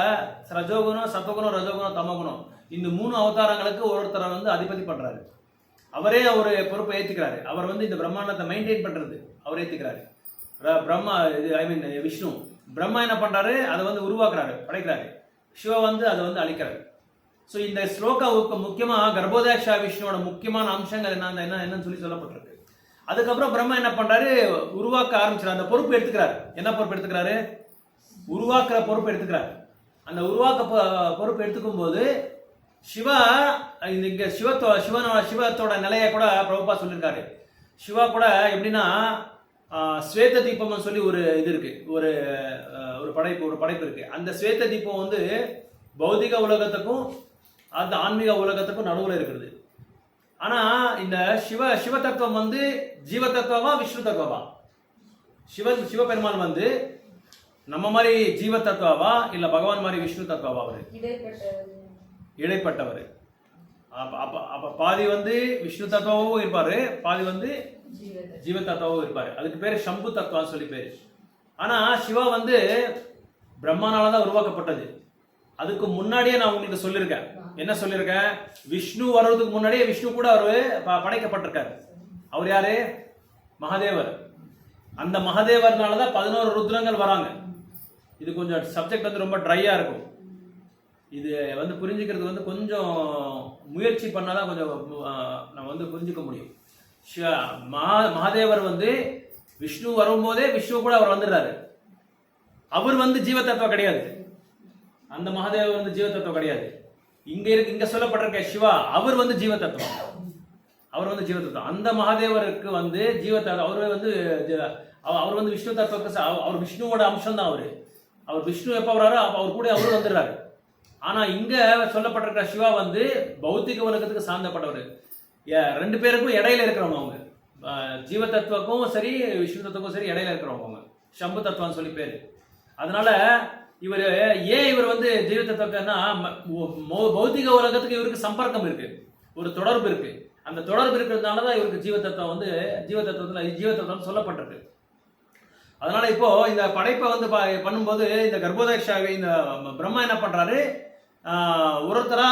ரஜோகுணம், சத்வகுணம், ரஜோகுணம், தமகுணம், இந்த 3 அவதாரங்களுக்கு ஒருத்தரை வந்து அதிபதி பண்றாரு. அவரே ஒரு பொறுப்பை ஏத்துக்கிறாரு. அவர் வந்து இந்த பிரம்மாண்டத்தை மெயின்டைன் பண்றது அவர் ஏத்துக்கிறாரு. பிரம்மா விஷ்ணு. பிரம்மா என்ன பண்றாரு, அதை வந்து உருவாக்குறாரு, படைக்கிறாரு. சிவா வந்து அதை வந்து அழிக்கிறாரு. ஸோ இந்த ஸ்லோகாவுக்கு முக்கியமா கர்ப்போதக்ஷா விஷ்ணுவோட முக்கியமான அம்சங்கள் என்னன்னு சொல்லி சொல்லப்பட்டிருக்கு. அதுக்கப்புறம் பிரம்மா என்ன பண்றாரு, உருவாக்க ஆரம்பிச்சாரு. அந்த பொறுப்பு எடுத்துக்கிறாரு. என்ன பொறுப்பு எடுத்துக்கிறாரு, உருவாக்குற பொறுப்பு எடுத்துக்கிறாரு. அந்த உருவாக்க பொறுப்பு எடுத்துக்கும் போது சிவா இங்க சிவத்தோட நிலையை கூட பிரபுபா சொல்லியிருக்காரு. சிவா கூட எப்படின்னா ஸ்வேத தீபம்னு சொல்லி ஒரு இது இருக்கு, ஒரு படைப்பு இருக்கு. அந்த ஸ்வேத தீபம் வந்து பௌதிக உலகத்துக்கும் அந்த ஆன்மீக உலகத்துக்கும் நடுவில் இருக்கிறது. ஆனா இந்த சிவ தத்துவம் வந்து ஜீவ தத்துவமா விஷ்ணு தத்துவமா? சிவபெருமான் வந்து நம்ம மாதிரி ஜீவ தத்துவமா இல்ல பகவான் மாதிரி விஷ்ணு தத்துவமா? அவரு இடைப்பட்டவர். அப்ப பாதி வந்து விஷ்ணு தத்துவமும் இருப்பாரு, பாதி வந்து ஜீவ தத்துவமும் இருப்பாரு. அதுக்கு பேரு சம்பு தத்துவம் சொல்லி பேரு. ஆனா சிவா வந்து பிரம்மானாலதான் உருவாக்கப்பட்டது. அதுக்கு முன்னாடியே நான் உங்களுக்கு சொல்லியிருக்கேன். என்ன சொல்லியிருக்கேன், விஷ்ணு வர்றதுக்கு முன்னாடியே விஷ்ணு கூட அவரு படைக்கப்பட்டிருக்காரு. அவர் யாரு, மகாதேவர். அந்த மகாதேவர்னாலதான் 11 ருத்ரங்கள் வராங்க. இது கொஞ்சம் சப்ஜெக்ட் வந்து ரொம்ப ட்ரையா இருக்கும். இது வந்து புரிஞ்சுக்கிறது வந்து கொஞ்சம் முயற்சி பண்ணாதான் கொஞ்சம் நம்ம வந்து புரிஞ்சுக்க முடியும். மகாதேவர் வந்து விஷ்ணு வரும்போதே விஷ்ணு கூட அவர் வந்துடுறாரு. அவர் வந்து ஜீவ தத்துவம் கிடையாது. அந்த மகாதேவர் வந்து ஜீவ தத்துவம் கிடையாது. இங்க சொல்லப்பட்டிருக்க சிவா அவர் வந்து ஜீவ தத்துவம். அவர் வந்து ஜீவ தத்துவம். அந்த மகாதேவருக்கு வந்து ஜீவ தத்துவம். அவர் வந்து விஷ்ணு தத்துவத்துக்கு அவர் விஷ்ணுவோட அம்சம் தான். அவர் விஷ்ணு எப்ப வர்றாரோ அவர் கூட அவரு வந்துடுறாரு. ஆனா இங்க சொல்லப்பட்டிருக்கிற சிவா வந்து பௌத்திக உலகத்துக்கு சார்ந்தப்பட்டவர். 2 பேருக்கும் இடையில இருக்கிறவங்க. அவங்க ஜீவ தத்துவக்கும் சரி விஷ்ணு தத்துவக்கும் சரி இடையில இருக்கிறவங்க. அவங்க சம்பு தத்துவம் சொல்லி பேரு. அதனால இவர் வந்து ஜீவ தத்துவம்னா பௌத்திக உலகத்துக்கு இவருக்கு சம்பர்க்கம் இருக்கு, ஒரு தொடர்பு இருக்கு. அந்த தொடர்பு இருக்கிறதுனாலதான் இவருக்கு ஜீவ தத்துவம் சொல்லப்பட்டிருக்கு. அதனால இப்போ இந்த படைப்பை வந்து பண்ணும்போது இந்த கர்ப்போதக்ஷா இந்த பிரம்மா என்ன பண்றாரு, ஒருத்தரா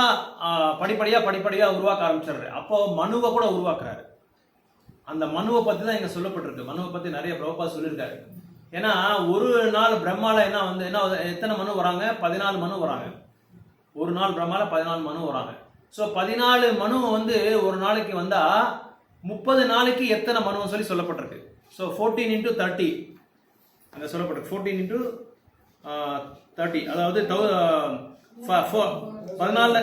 படிப்படியா உருவாக்க ஆரம்பிச்சிடுறாரு. அப்போ மனுவை கூட உருவாக்குறாரு. அந்த மனுவை பத்தி தான் இங்க சொல்லப்பட்டிருக்கு. மனுவை பத்தி நிறைய பிரபுபா சொல்லியிருக்காரு. ஏன்னா ஒரு நாள் பிரம்மால எத்தனை மனு வராங்க, 14 மனு வராங்க. ஒரு நாள் பிரம்மால 14 மனு வராங்க. ஸோ 14 மனு வந்து ஒரு நாளைக்கு வந்தா 30 நாளைக்கு எத்தனை மனுன்னு சொல்லி சொல்லப்பட்டிருக்கு. ஸோ 14 into 30 அங்க சொல்லப்பட்டிருக்கு. 14 into 30 அதாவது 14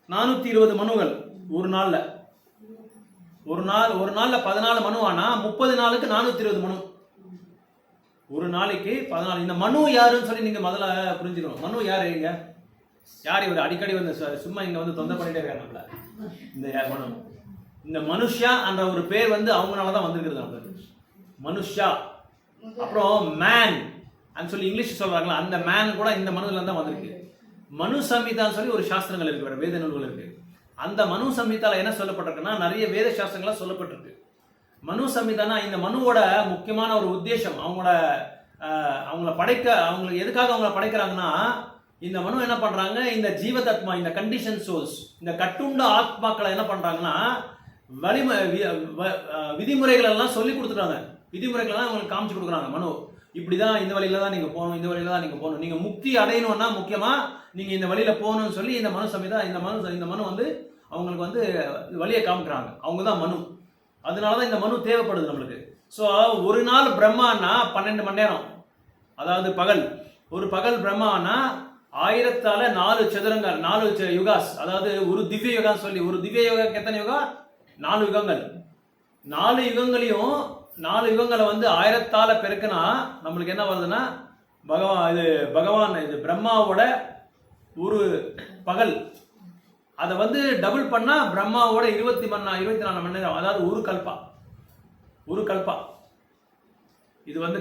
420 மனுகள் ஒரு நாள்ல. ஒரு நாள்ல 14 மனு ஆனா 30 நாளுக்கு 420 மனு. ஒரு நாளைக்கு 14. இந்த மனு யாருன்னு சொல்லி நீங்க முதல்ல புரிஞ்சுக்கணும். மனு யாரு, இங்க யார் இவர்? அடிக்கடி வந்து சும்மா இங்க வந்து தொந்தரவு பண்ணிட்டே இருக்காங்க நம்மள. இந்த மனுஷா என்ற ஒரு பேர் வந்து அவங்களாலதான் வந்திருக்கிறது நம்மளுக்கு. மனுஷா. அப்புறம் மேன் சொல்லி இங்கிலீஷ் சொல்றாங்களா, அந்த மேன் கூட இந்த மனுல தான் வந்திருக்கு. மனு சம்ஹிதான்னு சொல்லி ஒரு சாஸ்திரங்கள் இருக்கு, வேற வேத நூல்கள் இருக்கு. அந்த மனு சம்ஹிதால என்ன சொல்லப்பட்டிருக்குன்னா நிறைய வேத சாஸ்திரங்களா சொல்லப்பட்டிருக்கு. மனு சம்ஹிதானா இந்த மனுவோட முக்கியமான ஒரு உத்தேசம், அவங்கள படைக்க, அவங்களுக்கு எதுக்காக அவங்கள படைக்கிறாங்கன்னா, இந்த மனு என்ன பண்றாங்க, இந்த ஜீவதத்மா, இந்த கண்டிஷன் சோல்ஸ், இந்த கட்டுண்ட ஆத்மாக்களை என்ன பண்றாங்கன்னா விதிமுறைகள் எல்லாம் சொல்லி கொடுத்துட்டாங்க. விதிமுறைகள் எல்லாம் அவங்களுக்கு காமிச்சு கொடுக்குறாங்க. மனு இப்படிதான், இந்த வழியில தான் நீங்க போகணும், இந்த வழியில தான் நீங்க போகணும், நீங்க முக்தி அடையணும்னா முக்கியமா நீங்க இந்த வழியில போகணும்னு சொல்லி இந்த மனு சம்ஹிதா, இந்த மனு வந்து அவங்களுக்கு வந்து வழியை காமிக்கிறாங்க. அவங்க தான் மனு. அதனாலதான் இந்த மனு தேவைப்படுது நம்மளுக்கு. ஸோ ஒரு நாள் பிரம்மானா 12 மணி நேரம், அதாவது பகல். ஒரு பகல் பிரம்மானா 1000 சதுரங்கள், 4 யுகாஸ், அதாவது ஒரு திவ்ய யுகான்னு சொல்லி. ஒரு திவ்ய யுகாக்கு எத்தனை யுகா? 4 யுகங்கள். 4 யுகங்களையும் 4 யுகங்களை வந்து 1000ஆல பெருக்குனா நம்மளுக்கு என்ன வருதுன்னா பகவான் இது பிரம்மாவோட ஒரு பகல். அதை வந்து டபுள் பண்ணா பிரம்மாவோட 24 மணி நேரம், அதாவது ஒரு கல்பா. இது வந்து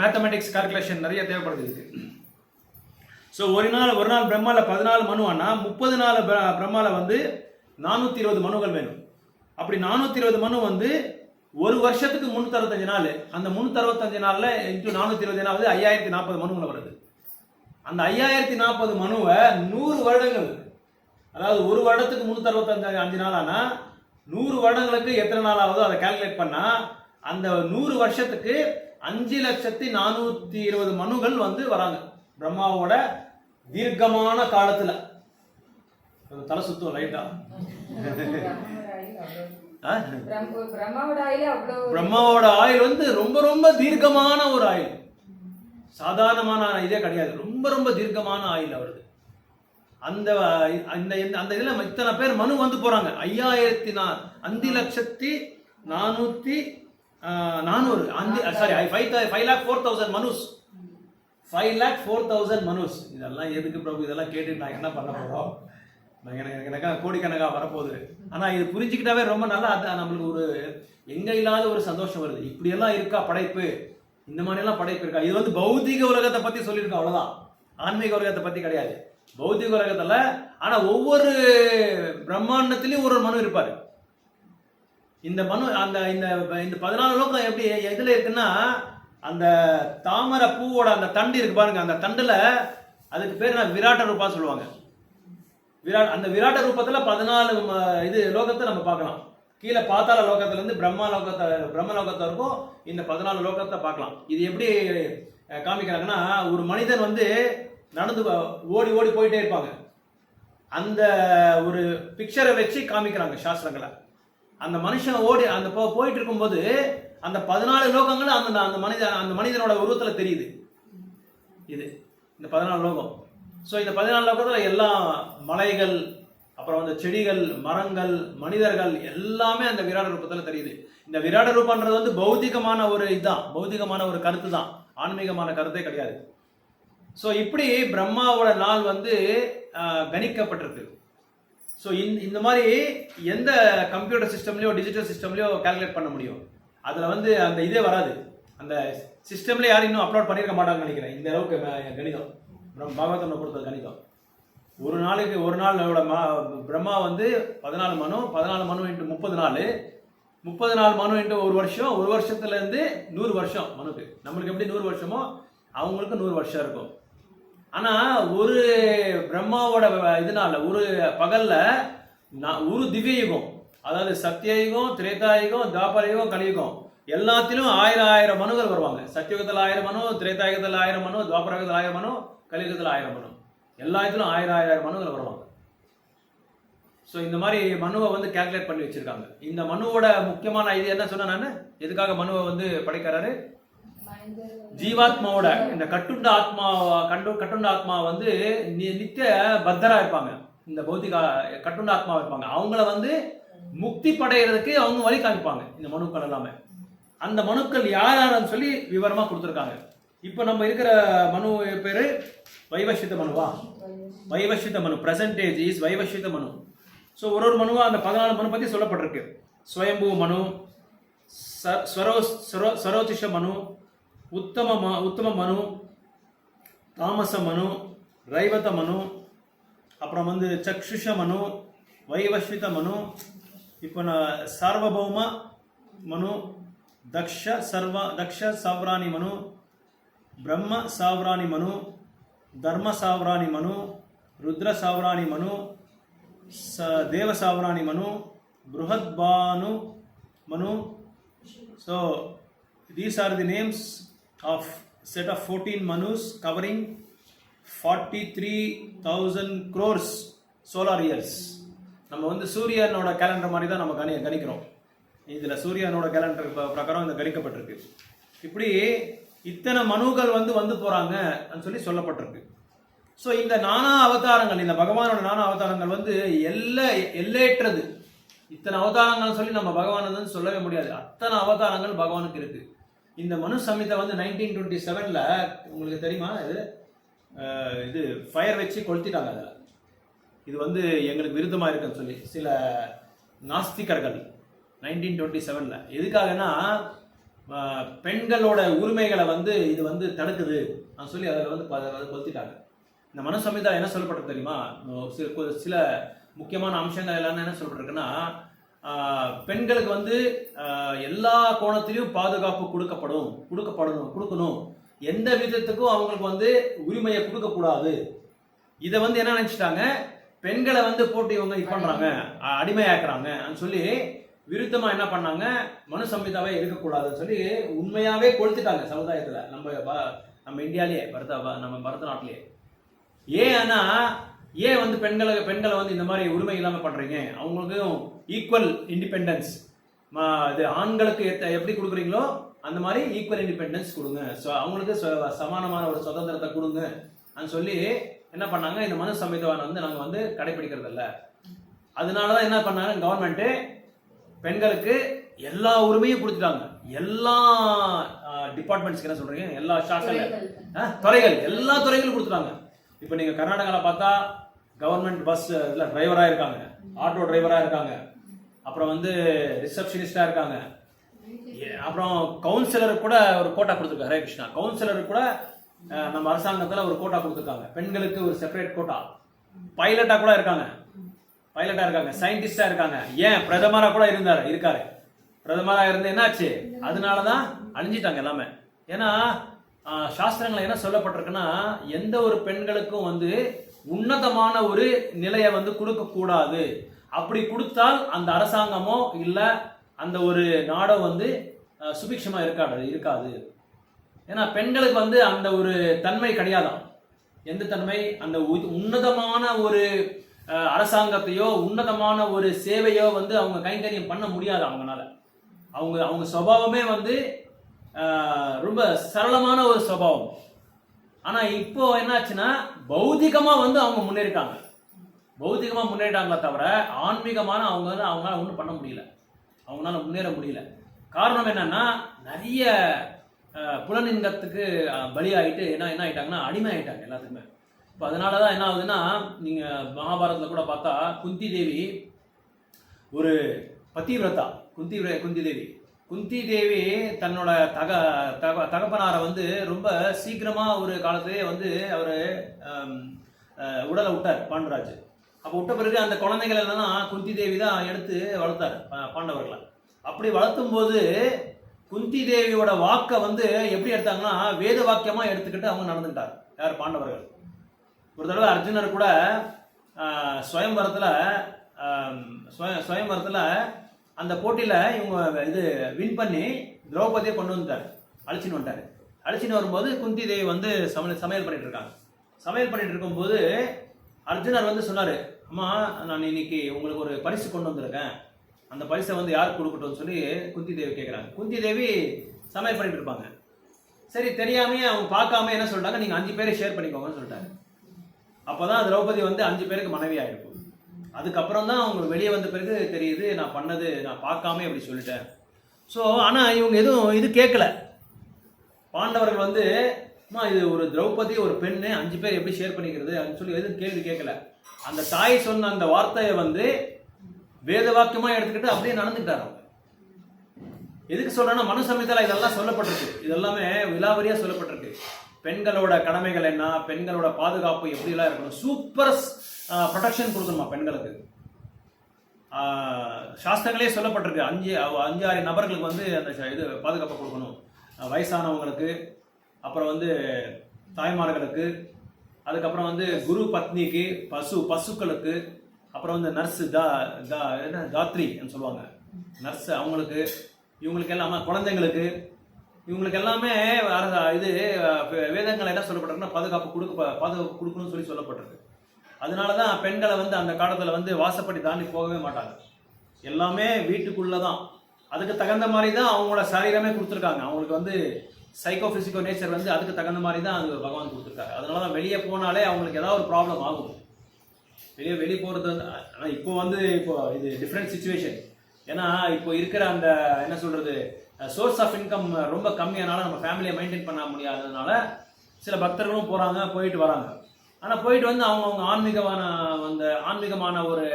மேத்தமெட்டிக்ஸ் கால்குலேஷன் நிறைய தேவைப்படுது இதுக்கு. ஸோ ஒரு நாள் பிரம்மால 14 மனு ஆனா 30 நாள் பிரம்மால வந்து 420 மனுகள் வேணும். அப்படி 420 மனு வந்து ஒரு வருஷத்துக்கு 365 நாள். அந்த 365 நாள்ல இன்ட்டு 420 5040 மனுங்களை வருது. அந்த 5040 மனுவை 100 வருடங்கள், அதாவது ஒரு வருடத்துக்கு 365 நாள் ஆனா 100 வருடங்களுக்கு எத்தனை நாள் ஆகுதோ அதை கால்குலேட் பண்ணா அந்த 100 வருஷத்துக்கு 5,420 மனுகள் வந்து வராங்க பிரம்மாவோட தீர்க்கமான காலத்துல. தலை சுத்தம் லைட்டா. பிரம்மாவோட ஆயுள் வந்து ரொம்ப ரொம்ப தீர்க்கமான ஒரு ஆயுள், சாதாரணமான இதே கிடையாது. ரொம்ப ரொம்ப தீர்க்கமான ஆயுள் அவருக்கு. அந்த அந்த இதுல இத்தனை பேர் மனு வந்து போறாங்க. 5,400 மனுஸ். 5,04,000 மனுஸ். இதெல்லாம் எதுக்கு பிரபு? இதெல்லாம் கேட்டு நான் என்ன பண்ண போறோம்? எனக்கு கோடிக்கணக்கா வரப்போகுது. ஆனா இது புரிஞ்சுக்கிட்டாவே ரொம்ப நல்லா, அது நம்மளுக்கு ஒரு எங்க இல்லாத ஒரு சந்தோஷம் வருது. இப்படி எல்லாம் இருக்கா படைப்பு, இந்த மாதிரி எல்லாம் படைப்பு இருக்கா. இது வந்து பௌத்திக உலகத்தை பத்தி சொல்லியிருக்கோம், அவ்வளவுதான். ஆன்மீக உலகத்தை பத்தி கிடையாது. பௌத்திக உலகத்துல ஆனா ஒவ்வொரு பிரம்மாண்டத்திலயும் ஒரு மனு இருப்பாரு. இந்த மனு அந்த இந்த 14 லோகம் எப்படி எதுல இருக்குன்னா, அந்த தாமரை பூவோட அந்த தண்டு இருக்கு பாருங்க, அந்த தண்டுல அதுக்கு பேர் என்ன, விராட்ட ரூபா சொல்லுவாங்க. அந்த விராட்ட ரூபத்துல 14 இது லோகத்தை நம்ம பார்க்கலாம். கீழே பாத்தாள லோகத்துல இருந்து பிரம்ம லோகத்தை இருக்கும் இந்த 14 லோகத்தை பார்க்கலாம். இது எப்படி காமிக்கிறாங்கன்னா, ஒரு மனிதன் வந்து நடந்து ஓடி போயிட்டே இருப்பாங்க. அந்த ஒரு பிக்சரை வச்சு காமிக்கிறாங்க சாஸ்திரங்களை. அந்த மனுஷன் ஓடி அந்த போயிட்டு இருக்கும்போது அந்த 14 லோகங்களும் அந்த மனிதனோட உருவத்துல தெரியுது. இது இந்த 14 லோகம். ஸோ இந்த 14 லோகத்துல எல்லா மலைகள், அப்புறம் வந்து செடிகள், மரங்கள், மனிதர்கள் எல்லாமே அந்த விராட ரூபத்துல தெரியுது. இந்த விராட ரூபன்றது வந்து பௌத்திகமான ஒரு இதுதான், பௌத்திகமான ஒரு கருத்து தான், ஆன்மீகமான கருத்தே கிடையாது. ஸோ இப்படி பிரம்மாவோட நாள் வந்து கணிக்கப்பட்டிருக்கு. ஸோ இந்த மாதிரி எந்த கம்ப்யூட்டர் சிஸ்டம்லையோ டிஜிட்டல் சிஸ்டம்லையோ கால்குலேட் பண்ண முடியும். அதில் வந்து அந்த இதே வராது. அந்த சிஸ்டம்ல யாரும் இன்னும் அப்லோட் பண்ணியிருக்க மாட்டாங்கன்னு நினைக்கிறேன். இந்த அளவுக்கு கணிதம் பாகவதம் பொறுத்த கணிதம். ஒரு நாளோட பிரம்மா வந்து 14 மனு இன்ட்டு 30 நாள், 30 மனு இன்ட்டு ஒரு வருஷம், ஒரு வருஷத்துல இருந்து 100 வருஷம் மனுக்கு. நம்மளுக்கு எப்படி 100 வருஷமோ அவங்களுக்கு 100 வருஷம் இருக்கும். ஆனா ஒரு பிரம்மாவோட இதனால ஒரு பகல்ல ஒரு திவ்ய யுகம், அதாவது சத்தியயுகம், திரேதாயுகம், துவாபரயுகம், கலியுகம் எல்லாத்திலும் 1000 மனுகள் வருவாங்க. சத்தியுகத்தில் 1000 மனு, திரேதாயுகத்தில் 1000 மனு, துவாபரயுகத்தில் 1000 மனு, கலியுகத்தில் 1000 மனு, எல்லாத்திலும் 1000 மனுகள் வருவாங்க. ஸோ இந்த மாதிரி மனுவை வந்து கால்குலேட் பண்ணி வச்சிருக்காங்க. இந்த மனுவோட முக்கியமான இது என்ன சொன்ன நான், எதுக்காக மனுவை வந்து படைக்கிறாரு? ஜீவாத்மாவோட இந்த கட்டுண்ட ஆத்மா வந்து நித்திய பத்தரா இருப்பாங்க. இந்த பௌத்திக கட்டுண்ட ஆத்மா இருப்பாங்க. அவங்கள வந்து முக்தி படைகிறதுக்கு அவங்க வழி காமிப்பாங்க இந்த மனுக்கள் எல்லாமே. அந்த மனுக்கள் யாருன்னு சொல்லி விவரமா கொடுத்துருக்காங்க. இப்போ நம்ம இருக்கிற மனு பேரு வைவஸ்வத மனுவா? வைவஸ்வத மனு. பிரசன்டேஜ் இஸ் வைவஸ்வத மனு. ஸோ ஒரு மனுவா அந்த 14 மனு பத்தி சொல்லப்பட்டிருக்கு. ஸ்வயம்பு மனு, சரோதிஷ மனு, உத்தம மனு, தாமச மனு, ரைவத மனு, அப்புறம் வந்து சக்ஷுஷ மனு, வைவஸ்வித மனு, இப்போ சார்வபௌம மனு, தக்ஷ சாவ்ராணி மனு, பிரம்ம சாவ்ராணி மனு, தர்ம சாவ்ராணி மனு, ருத்ர சாவ்ராணி மனு, தேவ சாவ்ராணி மனு, புருஹத்பானு மனு. So these are the names of set of 14 manus covering 43,000 crores solar years. நம்ம வந்து சூரியனோட கேலண்டர் மாதிரி தான் நம்ம கணிக்கிறோம். இதுல சூரியனோட கேலண்டர் பிரகாரம் இந்த கணிக்கப்பட்டிருக்கு. இப்படி இத்தனை மனுக்கள் வந்து போறாங்க சொல்லி சொல்லப்பட்டிருக்கு. ஸோ இந்த நானா அவதாரங்கள், இந்த பகவானோட நானா அவதாரங்கள் வந்து எல்லையற்றது. இத்தனை அவதாரங்கள் சொல்லி நம்ம பகவான் வந்து சொல்லவே முடியாது. அத்தனை அவதாரங்கள் பகவானுக்கு இருக்கு. இந்த மனு சம்ஹிதா வந்து 1927ல் உங்களுக்கு தெரியுமா, இது ஃபயர் வச்சு கொளுத்திட்டாங்க. அதில் இது வந்து எங்களுக்கு விருத்தமாக இருக்குன்னு சொல்லி சில நாஸ்திகர்கள் 1927ல். எதுக்காகனா பெண்களோட உரிமைகளை வந்து இது வந்து தடுக்குது சொல்லி அதில் வந்து கொளுத்திட்டாங்க. இந்த மனு சம்ஹிதா என்ன சொல்லப்பட்டிருக்கு தெரியுமா, சில முக்கியமான அம்சங்கள் எல்லாம் என்ன சொல்லப்பட்டிருக்குன்னா, பெண்களுக்கு வந்து எல்லா கோணத்திலையும் பாதுகாப்பு கொடுக்கணும், எந்த விதத்துக்கும் அவங்களுக்கு வந்து உரிமையை கொடுக்கக்கூடாது. இதை வந்து என்ன நினைச்சிட்டாங்க, பெண்களை வந்து போட்டு இவங்க இது பண்றாங்க, அடிமையாக்குறாங்க சொல்லி விருத்தமா என்ன பண்ணாங்க, மனு சம்ஹிதாவே இருக்கக்கூடாதுன்னு சொல்லி உண்மையாவே கொளுத்துட்டாங்க சமுதாயத்துல, நம்ம இந்தியாலேயே நம்ம பரத நாட்டிலேயே. ஏன் வந்து பெண்களை வந்து இந்த மாதிரி உரிமை இல்லாம பண்றீங்க, அவங்களுக்கும் ஈக்குவல் இண்டிபெண்டன்ஸ், இது ஆண்களுக்கு எப்படி கொடுக்குறீங்களோ அந்த மாதிரி ஈக்குவல் இண்டிபெண்டன்ஸ் கொடுங்க, அவங்களுக்கு சமானமான ஒரு சுதந்திரத்தை கொடுங்க சொல்லி என்ன பண்ணாங்க, இந்த மனு சம்ஹிதாவை வந்து நாங்கள் வந்து கடைபிடிக்கிறது இல்லை. அதனாலதான் என்ன பண்ணாங்க, கவர்மெண்ட் பெண்களுக்கு எல்லா உரிமையும் கொடுத்துட்டாங்க. எல்லா டிபார்ட்மெண்ட்ஸ்க்கு என்ன சொல்றீங்க, எல்லா துறைகள், எல்லா துறைகளும் கொடுத்துட்டாங்க. இப்போ நீங்க கர்நாடகாவில் பார்த்தா கவர்மெண்ட் பஸ் டிரைவரா இருக்காங்க, ஆட்டோ டிரைவரா இருக்காங்க, அப்புறம் வந்து ரிசப்ஷனிஸ்டா இருக்காங்க, அப்புறம் கவுன்சிலருக்கு கூட ஒரு கோட்டா கொடுத்துருக்காங்க. ஹரே கிருஷ்ணா. கவுன்சிலருக்கு கூட நம்ம அரசாங்கத்தில் ஒரு கோட்டா கொடுத்துருக்காங்க, பெண்களுக்கு ஒரு செப்பரேட் கோட்டா. பைலட்டா கூட இருக்காங்க, சயின்டிஸ்டா இருக்காங்க. ஏன் பிரதமரா கூட இருக்காரு. பிரதமரா இருந்து என்னாச்சு, அதனாலதான் அழிஞ்சிட்டாங்க எல்லாமே. ஏன்னா சாஸ்திரங்கள் என்ன சொல்லப்பட்டிருக்குன்னா, எந்த ஒரு பெண்களுக்கும் வந்து உன்னதமான ஒரு நிலையை வந்து கொடுக்க கூடாது. அப்படி கொடுத்தால் அந்த அரசாங்கமோ இல்ல அந்த ஒரு நாடோ வந்து சுபிக்ஷமா இருக்காது. ஏன்னா பெண்களுக்கு வந்து அந்த ஒரு தன்மை கிடையாதான். எந்த தன்மை, அந்த உன்னதமான ஒரு அரசாங்கத்தையோ உன்னதமான ஒரு சேவையோ வந்து அவங்க கைங்கரியம் பண்ண முடியாது அவங்களால. அவங்க சுபாவமே வந்து ரொம்ப சரளமான ஒரு சுபாவம். ஆனா இப்போ என்னாச்சுன்னா, பௌதிகமா வந்து அவங்க முன்னேறிட்டாங்களே தவிர ஆன்மீகமான அவங்களால ஒன்றும் பண்ண முடியல, அவங்களால முன்னேற முடியல. காரணம் என்னன்னா, நிறைய புலனின்பத்துக்கு பலியாயிட்டு என்ன ஆயிட்டாங்கன்னா, அடிமை ஆயிட்டாங்க எல்லாத்துக்குமே. இப்போ அதனாலதான் என்ன ஆகுதுன்னா, நீங்க மகாபாரதத்துல கூட பார்த்தா குந்தி தேவி ஒரு பதிவிரதா. குந்தி தேவி தன்னோட தகப்பனாரை வந்து ரொம்ப சீக்கிரமா ஒரு காலத்திலேயே வந்து அவரு உடலை விட்டார் பாண்டராஜ். அப்போ விட்ட பிறகு அந்த குழந்தைகள் எல்லாம் குந்தி தேவி தான் எடுத்து வளர்த்தாரு பாண்டவர்களை. அப்படி வளர்த்தும் போது குந்தி தேவியோட வாக்கை வந்து எப்படி எடுத்தாங்கன்னா, வேத வாக்கியமா எடுத்துக்கிட்டு அவங்க நடந்துக்கிட்டார். யார், பாண்டவர்கள். ஒரு தடவை அர்ஜுனர் கூட சுயம்பரத்துல அந்த போட்டியில இவங்க இது வின் பண்ணி திரௌபதியை கொண்டு வந்துட்டாரு, அழிச்சின்னு வரும்போது குந்தி தேவி வந்து சமையல் பண்ணிட்டு இருக்காங்க. சமையல் பண்ணிட்டு இருக்கும்போது அர்ஜுனர் வந்து சொன்னாரு, அம்மா நான் இன்னைக்கு உங்களுக்கு ஒரு பரிசு கொண்டு வந்திருக்கேன், அந்த பரிசை வந்து யாருக்கு கொடுக்கட்டும்னு சொல்லி குந்தி தேவி கேட்குறாங்க. குந்தி தேவி சமையல் பண்ணிட்டு இருப்பாங்க. சரி, தெரியாமையே அவங்க பார்க்காம என்ன சொல்லிட்டாங்க, நீங்க 5 பேரை ஷேர் பண்ணிக்கோங்கன்னு சொல்லிட்டாங்க. அப்போதான் திரௌபதி வந்து 5 பேருக்கு மனைவி ஆயிருக்கும். அதுக்கப்புறம் தான் அவங்க வெளியே வந்த பிறகு தெரியுது, நான் பார்க்காம அப்படி சொல்லிட்டேன். ஸோ ஆனால் இவங்க எதுவும் இது கேட்கல. பாண்டவர்கள் வந்து, இது ஒரு திரௌபதி ஒரு பெண்ணு 5 பேர் எப்படி ஷேர் பண்ணிக்கிறது அப்படின்னு சொல்லி எதுவும் கேள்வி கேட்கல. அந்த தாய் சொன்ன அந்த வார்த்தையை வந்து வேத வாக்கியமா எடுத்துக்கிட்டு அப்படியே நடந்துக்கிட்டாரு அவங்க. எதுக்கு சொல்றேன்னா, மனு சம்ஹிதால இதெல்லாம் சொல்லப்பட்டிருக்கு, இதெல்லாமே விலாவரியா சொல்லப்பட்டிருக்கு. பெண்களோட கடமைகள் என்ன, பெண்களோட பாதுகாப்பு எப்படி எல்லாம் இருக்கணும், சூப்பர் ப்ரொடெக்ஷன் கொடுக்கணுமா பெண்களுக்கு. சாஸ்திரங்களே சொல்லப்பட்டிருக்கு, 5-6 நபர்களுக்கு வந்து அந்த இது பாதுகாப்பு கொடுக்கணும். வயசானவங்களுக்கு, அப்புறம் வந்து தாய்மார்களுக்கு, அதுக்கப்புறம் வந்து குரு பத்னிக்கு, பசுக்களுக்கு, அப்புறம் வந்து நர்ஸு தாத்ரி சொல்லுவாங்க, நர்ஸ் அவங்களுக்கு, இவங்களுக்கு எல்லாமே குழந்தைங்களுக்கு, இவங்களுக்கு எல்லாமே இது வேதங்கள் என்ன சொல்லப்பட்டிருக்குன்னா, பாதுகாப்பு கொடுக்கணும்னு சொல்லி சொல்லப்பட்டிருக்கு. அதனாலதான் பெண்களை வந்து அந்த காலத்துல வந்து வாசப்படி தாண்டி போகவே மாட்டாங்க, எல்லாமே வீட்டுக்குள்ளதான். அதுக்கு தகுந்த மாதிரி தான் அவங்களோட சரீரமே கொடுத்துருக்காங்க. அவங்களுக்கு வந்து சைக்கோ நேச்சர் வந்து அதுக்கு தகுந்த மாதிரி தான் அது பகவான் கொடுத்துருக்காரு. அதனாலதான் வெளியே போனாலே அவங்களுக்கு ஏதாவது ஒரு ப்ராப்ளம் ஆகும். வெளியே போகிறது வந்து, ஆனால் இப்போ இது டிஃப்ரெண்ட் சுச்சுவேஷன். ஏன்னா இப்போ இருக்கிற அந்த என்ன சொல்கிறது, சோர்ஸ் ஆஃப் இன்கம் ரொம்ப கம்மியானால நம்ம ஃபேமிலியை மெயின்டைன் பண்ண முடியாததுனால சில பக்தர்களும் போயிட்டு வராங்க. ஆனால் போயிட்டு வந்து அவங்க ஆன்மீகமான ஒரு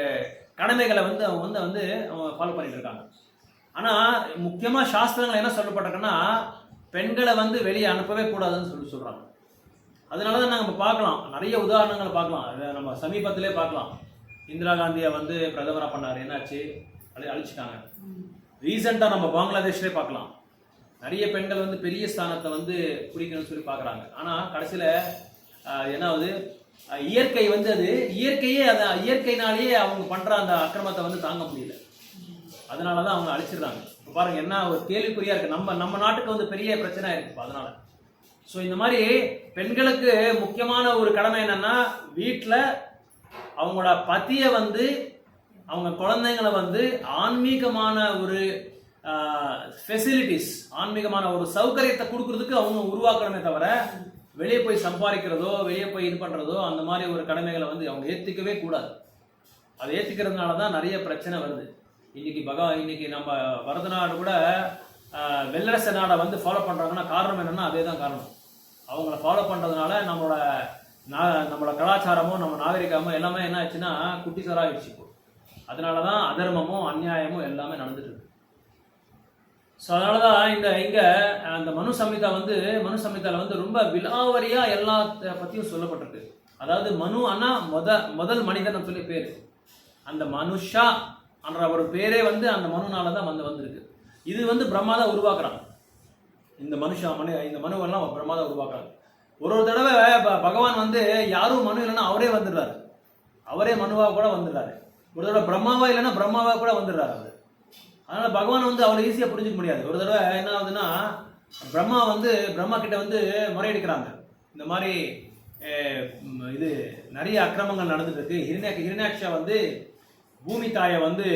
கடமைகளை வந்து அவங்க ஃபாலோ பண்ணிட்டு இருக்காங்க. ஆனால் முக்கியமாக சாஸ்திரங்கள் என்ன சொல்லப்பட்டிருக்குன்னா, பெண்களை வந்து வெளியே அனுப்பவே கூடாதுன்னு சொல்கிறாங்க. அதனால தான் நம்ம பார்க்கலாம், நிறைய உதாரணங்களை பார்க்கலாம். நம்ம சமீபத்திலே பார்க்கலாம். இந்திரா காந்தியை வந்து பிரதமராக பண்ணார், என்னாச்சு, அழிச்சிட்டாங்க. ரீசெண்டாக நம்ம பங்களாதேஷ்லேயே பார்க்கலாம், நிறைய பெண்கள் வந்து பெரிய ஸ்தானத்தை வந்து பிடிக்கணும்னு சொல்லி பார்க்குறாங்க. ஆனால் கடைசியில் என்னாவது, இயற்கை வந்து இயற்கையினாலேயே அவங்க பண்ணுற அந்த அக்கிரமத்தை வந்து தாங்க முடியல. அதனால தான் அவங்க அழிச்சிடுறாங்க. இப்போ பாருங்கள், என்ன ஒரு கேள்விக்குறியாக இருக்குது. நம்ம நாட்டுக்கு வந்து பெரிய பிரச்சனை இருக்குது. அதனால ஸோ இந்த மாதிரி பெண்களுக்கு முக்கியமான ஒரு கடமை என்னன்னா, வீட்டில் அவங்களோட பத்தியை வந்து, அவங்க குழந்தைங்களை வந்து ஆன்மீகமான ஒரு ஃபெசிலிட்டிஸ், ஆன்மீகமான ஒரு சௌகரியத்தை கொடுக்கறதுக்கு அவங்க உருவாக்கணுமே தவிர, வெளியே போய் சம்பாதிக்கிறதோ வெளியே போய் இது பண்ணுறதோ அந்த மாதிரி ஒரு கடமைகளை வந்து அவங்க ஏற்றிக்கவே கூடாது. அதை ஏற்றிக்கிறதுனால தான் நிறைய பிரச்சனை வருது. இன்னைக்கு நம்ம பரத நாடு கூட வெள்ளரச நாடை வந்து ஃபாலோ பண்ணுறாங்கன்னா காரணம் என்னென்னா அதே தான் காரணம். அவங்கள ஃபாலோ பண்ணுறதுனால நம்மளோட கலாச்சாரமோ நம்ம நாகரிகமோ எல்லாமே என்ன ஆச்சுன்னா குட்டிசாராகிடுச்சு. அதனால தான் அதர்மமும் அநியாயமும் எல்லாமே நடந்துட்டு இருக்கு. ஸோ அதனால தான் இங்கே அந்த மனு சம்ஹிதாவில் வந்து ரொம்ப விலாவரியாக எல்லா பற்றியும் சொல்லப்பட்டிருக்கு. அதாவது மனு அண்ணா முதல் மனிதன் சொல்லி பேர். அந்த மனுஷா என்ற ஒரு பேரே வந்து அந்த மனுனால தான் வந்திருக்கு. இது வந்து பிரம்மா தான் உருவாக்குறாங்க. இந்த மனுவெல்லாம் பிரம்மா தான் உருவாக்குறாங்க. ஒரு தடவை பகவான் வந்து யாரும் மனு இல்லைன்னா அவரே வந்துடுறாரு. அவரே மனுவாக கூட வந்துடுறாரு. ஒரு தடவை பிரம்மாவா இல்லைன்னா பிரம்மாவாக கூட வந்துடுறாரு அவர். அதனால பகவான் வந்து அவ்வளோ ஈஸியாக புரிஞ்சுக்க முடியாது. ஒரு தடவை என்ன ஆகுதுன்னா, பிரம்மா கிட்ட வந்து முறையடிக்கிறாங்க. இந்த மாதிரி இது நிறைய அக்கிரமங்கள் நடந்துட்டு இருக்கு. ஹிரண்யாக்ஷா வந்து பூமி தாயை வந்து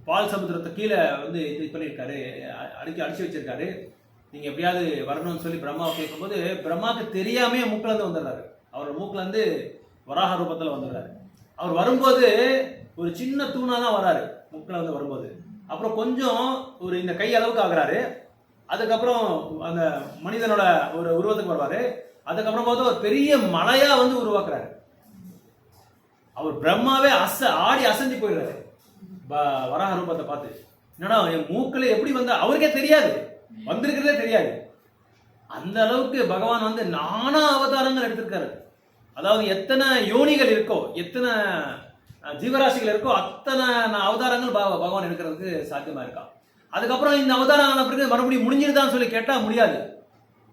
பால் சமுத்திரத்தை கீழே வந்து இது பண்ணியிருக்காரு, அடிச்சு வச்சிருக்காரு. நீங்கள் எப்படியாவது வரணும்னு சொல்லி பிரம்மாவை கேட்கும்போது, பிரம்மாவுக்கு தெரியாமே மூக்கிலேருந்து வந்துடுறாரு. அவர் மூக்கிலேருந்து வராக ரூபத்தில் வந்துடுறாரு. அவர் வரும்போது ஒரு சின்ன தூணாக தான் வராரு மூக்கில் வந்து வரும்போது. அப்புறம் கொஞ்சம் ஒரு இந்த கை அளவுக்கு ஆகுறாரு. அதுக்கப்புறம் அந்த மனிதனோட ஒரு உருவத்துக்கு வருவார். அதுக்கப்புறம் பார்த்து ஒரு பெரிய மலையா வந்து உருவாக்குறாரு. அவர் பிரம்மாவே ஆடி அசைஞ்சு போயிடுறாரு வராக ரூபத்தை பார்த்து. என்னடா என் மூக்கில் எப்படி வந்து அவருக்கே தெரியாது, வந்திருக்கிறதே தெரியாது. அந்த அளவுக்கு பகவான் வந்து நானா அவதாரங்கள் எடுத்திருக்காரு. அதாவது எத்தனை யோனிகள் இருக்கோ, எத்தனை ஜீவராசிகள் இருக்கோ, அத்தனை அவதாரங்கள் பகவான் எடுக்கிறதுக்கு சாத்தியமா இருக்கா. அதுக்கப்புறம் இந்த அவதாரம் பிறகு மறுபடியும் முடிஞ்சிருதான்னு சொல்லி கேட்டா முடியாது.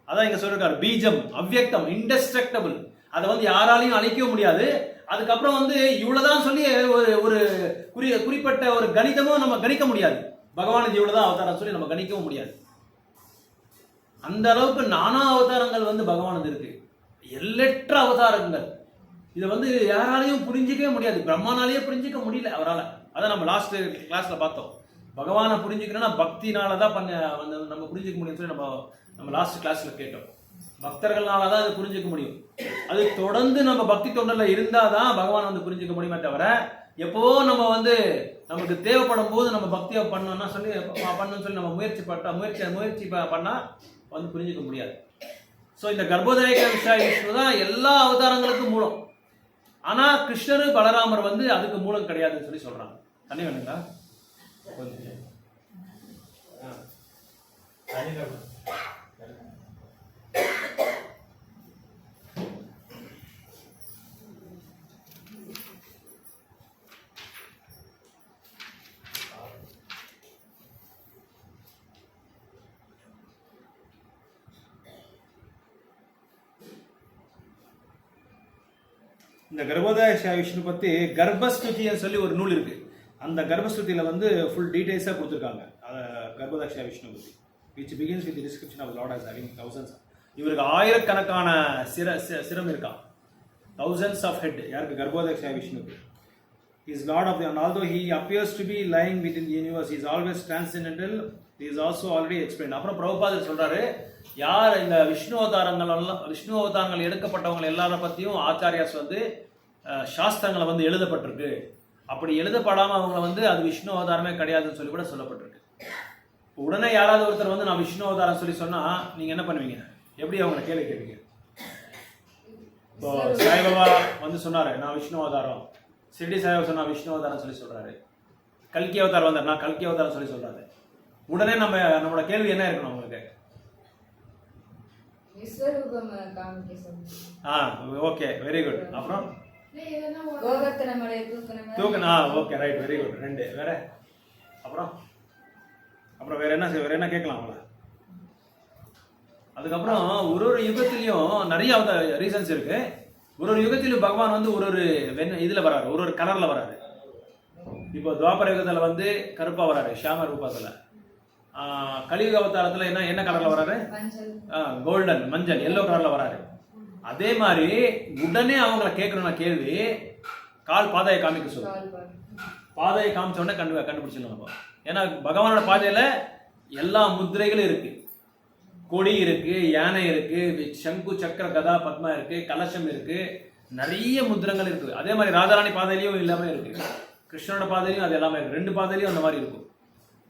அதான் இங்க சொல்லிருக்காரு, பீஜம் அவ்யக்தம் இன்டெஸ்ட்ரக்டபிள். அதை வந்து யாராலையும் அழிக்கவும் முடியாது. அதுக்கப்புறம் வந்து இவ்வளவுதான் சொல்லி ஒரு குறிப்பிட்ட ஒரு கணிதமும் நம்ம கணிக்க முடியாது. பகவான் இவ்வளவுதான் அவதாரம் சொல்லி நம்ம கணிக்கவும் முடியாது. அந்த அளவுக்கு நானா அவதாரங்கள் வந்து பகவானது இருக்கு, எல்லற்ற அவதாரங்கள். இதை வந்து யாராலையும் புரிஞ்சிக்கவே முடியாது. பிரம்மானாலேயே புரிஞ்சிக்க முடியல அவரால். அதான் நம்ம லாஸ்ட் கிளாஸ்ல பார்த்தோம். பகவானை புரிஞ்சுக்கணும்னா பக்தினாலதான் நம்ம புரிஞ்சிக்க முடியும் சொல்லி நம்ம லாஸ்ட் கிளாஸ்ல கேட்டோம். பக்தர்களால தான் அது புரிஞ்சிக்க முடியும். அது தொடர்ந்து நம்ம பக்தி தொண்டர்ல இருந்தாதான் பகவான் வந்து புரிஞ்சிக்க முடியுமே தவிர, எப்போ நம்ம வந்து நமக்கு தேவைப்படும் போது நம்ம பக்தியை பண்ணணும்னு சொல்லி நம்ம முயற்சி பண்ணா வந்து புரிஞ்சிக்க முடியாது. ஸோ இந்த கர்ப்போதய விஷ்ணு தான் எல்லா அவதாரங்களுக்கும் மூலம். ஆனா கிருஷ்ணர் பலராமர் வந்து அதுக்கு மூலம் கிடையாதுன்னு சொல்லி சொல்றாங்க. தண்ணி வேணுங்களா? இந்த கர்ப்போதய விஷ்ணு பற்றி கர்ப்பஸ்துதின்னு சொல்லி ஒரு நூல் இருக்கு. அந்த கர்ப்பஸ்துதியில் வந்து ஃபுல் டீடைல்ஸாக கொடுத்துருக்காங்க கர்ப்போதய விஷ்ணு பற்றி. Which begins with description of Lord as having thousands. இவருக்கு ஆயிரக்கணக்கான சிரம் இருக்கான், thousands of head. யாருக்கு? கர்ப்போதய விஷ்ணுக்கு. He is Lord of the, and although he appears to be lying within the universe, he is always transcendental. He is also already explained. அப்புறம் பிரபுபாதர் சொல்றாரு, யார் இந்த விஷ்ணு அவதாரங்கள் எடுக்கப்பட்டவங்க எல்லார பற்றியும் ஆச்சாரியாஸ் வந்து சாஸ்திரங்களை வந்து எழுதப்பட்டிருக்கு. அப்படி எழுதப்படாமல் அவங்கள வந்து அது விஷ்ணு அவதாரமே கிடையாதுன்னு சொல்லி கூட சொல்லப்பட்டிருக்கு. உடனே யாராவது ஒருத்தர் வந்து நான் விஷ்ணு அவதாரம் சொல்லி சொன்னால் நீங்கள் என்ன பண்ணுவீங்க? எப்படி அவங்கள கேள்வி கேட்பீங்க? இப்போ சாய்பாபா வந்து சொன்னார் நான் விஷ்ணு அவதாரம், ஷிர்டி சாய்பாபா சொன்னா விஷ்ணு அவதாரம் சொல்லி சொல்கிறாரு, கல்கி அவதாரம் வந்தார் நான் கல்கி அவதாரம் சொல்லி சொல்கிறாரு. உடனே நம்மளோட கேள்வி என்ன இருக்கணும் உங்களுக்கு? விஸ்வரூபம் காமிக்க சொல்லுங்க. Okay, very good. அப்புறம் கோவர்த்தனமலை தூக்கணா. Okay, right, very good. 2 வேற. அப்புறம் வேற என்ன கேட்கலாம் அவங்கள? அதுக்கப்புறம் ஒரு யுகத்திலையும் நிறைய ரீசன்ஸ் இருக்கு. ஒரு யுகத்திலும் பகவான் வந்து ஒரு இதுல வராரு, ஒரு கலர்ல வராரு. இப்போ துவாபர யுகத்துல வந்து கருப்பா வராரு, ஷியாம ரூபத்துல. கலியுக அவதாரத்துல என்ன கலர்ல வராரு? கோல்டன், மஞ்சள், எல்லோ கலர்ல வராரு. அதே மாதிரி உடனே அவங்கள கேட்கணும் கேள்வி, கால் பாதையை காமிக்க சொல்லுங்க. பாதையை காமிச்ச உடனே கண்டுபிடிச்சிடலாம் நம்ம. ஏன்னா பகவானோட பாதையில எல்லா முத்திரைகளும் இருக்கு. கொடி இருக்கு, யானை இருக்கு, சங்கு சக்கர கதா பத்மா இருக்கு, கலசம் இருக்கு, நிறைய முத்திரங்கள் இருக்கு. அதே மாதிரி ராதாராணி பாதையிலையும் எல்லாமே இருக்கு, கிருஷ்ணனோட பாதையிலையும் அது எல்லாமே இருக்கு. 2 பாதையிலையும் அந்த மாதிரி இருக்கும்.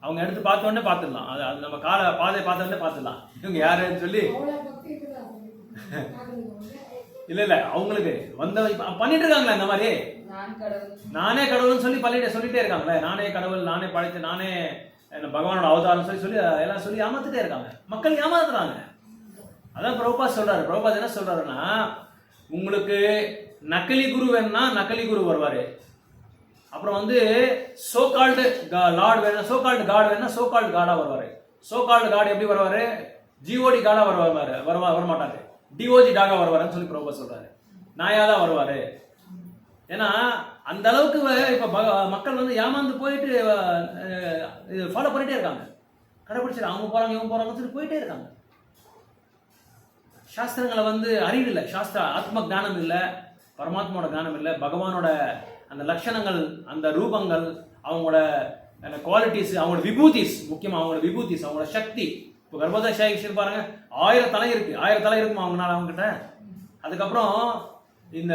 அவங்க எடுத்து பார்த்த உடனே பார்த்துடலாம். அது நம்ம பாதையை பார்த்த உடனே பார்த்துடலாம் இவங்க யாருன்னு சொல்லி. இல்ல அவங்களுக்கு வந்த பண்ணிட்டு இருக்காங்களே இந்த மாதிரி, நானே கடவுள்னு சொல்லி சொல்லிட்டே இருக்காங்களே, நானே கடவுள், நானே படைத்து, நானே பகவானோட அவதாரம் சொல்லி எல்லாம் சொல்லி ஏமாத்துட்டே இருக்காங்க. மக்கள் ஏமாத்துறாங்க. அதான் பிரபுபாத் சொல்றாரு. பிரபுபாத் என்ன சொல்றாருன்னா, உங்களுக்கு நக்கலி குரு வேணும்னா நக்கலி குரு வருவாரு. அப்புறம் வந்து சோகால்டு லார்ட் வேணும், சோகால்டு காட் வேணும்னா சோகால்டு காடா வருவாரு. சோகால்டு காட் எப்படி வருவாரு? ஜிஓடி காடா வரமாட்டாரு, டிஓஜி டாகா வருவாருன்னு சொல்லி பிரபுபாத் சொல்றாரு. நாயாதான் வருவாரு. ஏன்னா அந்த அளவுக்கு இப்ப மக்கள் வந்து ஏமாந்து போயிட்டு ஃபாலோ பண்ணிட்டே இருக்காங்க, கடைபிடிச்சிட்டு அவங்க போறாங்க இவங்க போறாங்கன்னு சொல்லி போயிட்டே இருக்காங்க. சாஸ்திரங்களை வந்து அறிவு இல்லை, ஆத்ம ஞானம் இல்லை, பரமாத்மாவோட ஞானம் இல்லை, பகவானோட அந்த லட்சணங்கள், அந்த ரூபங்கள், அவங்களோட குவாலிட்டிஸ், அவங்களோட விபூதிஸ், முக்கியமா அவங்களோட விபூதிஸ், அவங்களோட சக்தி. இப்போ கர்ப்பதாசாயி பாருங்க, 1000 தலை இருக்கு, 1000 தலை இருக்குமா அவங்கனால அவங்ககிட்ட. அதுக்கப்புறம் இந்த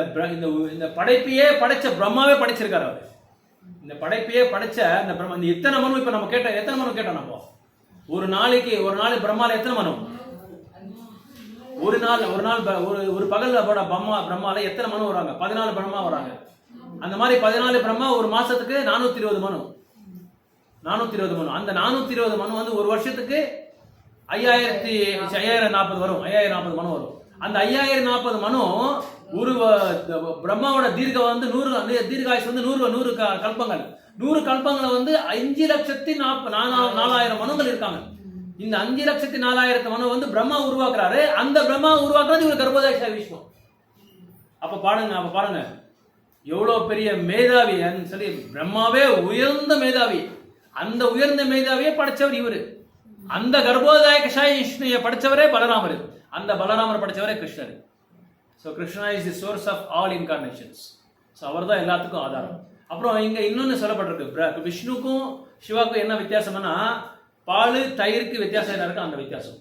படைப்பையே படைச்ச பிரம்மாவே படைச்சிருக்காரு அவர். இந்த படைப்பையே படைச்ச இந்த பிரம்மா, இந்த எத்தனை மனு இப்ப நம்ம எத்தனை மனு கேட்டோம் நம்ம? ஒரு நாளைக்கு பிரம்மால எத்தனை மனு? ஒரு பகல்ல பிரம்மால எத்தனை மனு வராங்க? 14 பிரம்மா வராங்க. அந்த மாதிரி 14 பிரம்மா ஒரு மாசத்துக்கு 420 மனு. 420 மனு. அந்த 420 மனு வந்து ஒரு வருஷத்துக்கு 5040 வரும். 5040 மனு வரும். அந்த 5040 மனு ஒரு பிரம்மாவோட தீர்க்கம் வந்து 100 தீர்காயுஸ் வந்து 100 கல்பங்கள். 100 கல்பங்களை வந்து 5,04,000 மனுங்கள் இருக்காங்க. இந்த 5,04,000 மனு வந்து பிரம்மா உருவாக்குறாரு. அந்த பிரம்மா உருவாக்குறது இவரு கர்ப்பதாசாயி விஷ்ணு. அப்ப பாருங்க எவ்வளவு பெரிய மேதாவி சொல்லி. பிரம்மாவே உயர்ந்த மேதாவி, அந்த உயர்ந்த மேதாவியை படைச்சவர் இவரு. அந்த கர்ப்போதாயகசாயி விஷ்ணுவை படைச்சவரே பலராமர், அந்த பலராமர் படைச்சவரே கிருஷ்ணர். So Krishna is the source of all incarnations. So அவர் தான் எல்லாத்துக்கும் ஆதாரம். அப்புறம் இங்க இன்னொன்னு சொல்லப்பட்டிருக்கு, விஷ்ணுக்கும் சிவாவுக்கும் என்ன வித்தியாசம்னா, பால் தயிருக்கு வித்தியாசம் என்ன இருக்கு, அந்த வித்தியாசம்.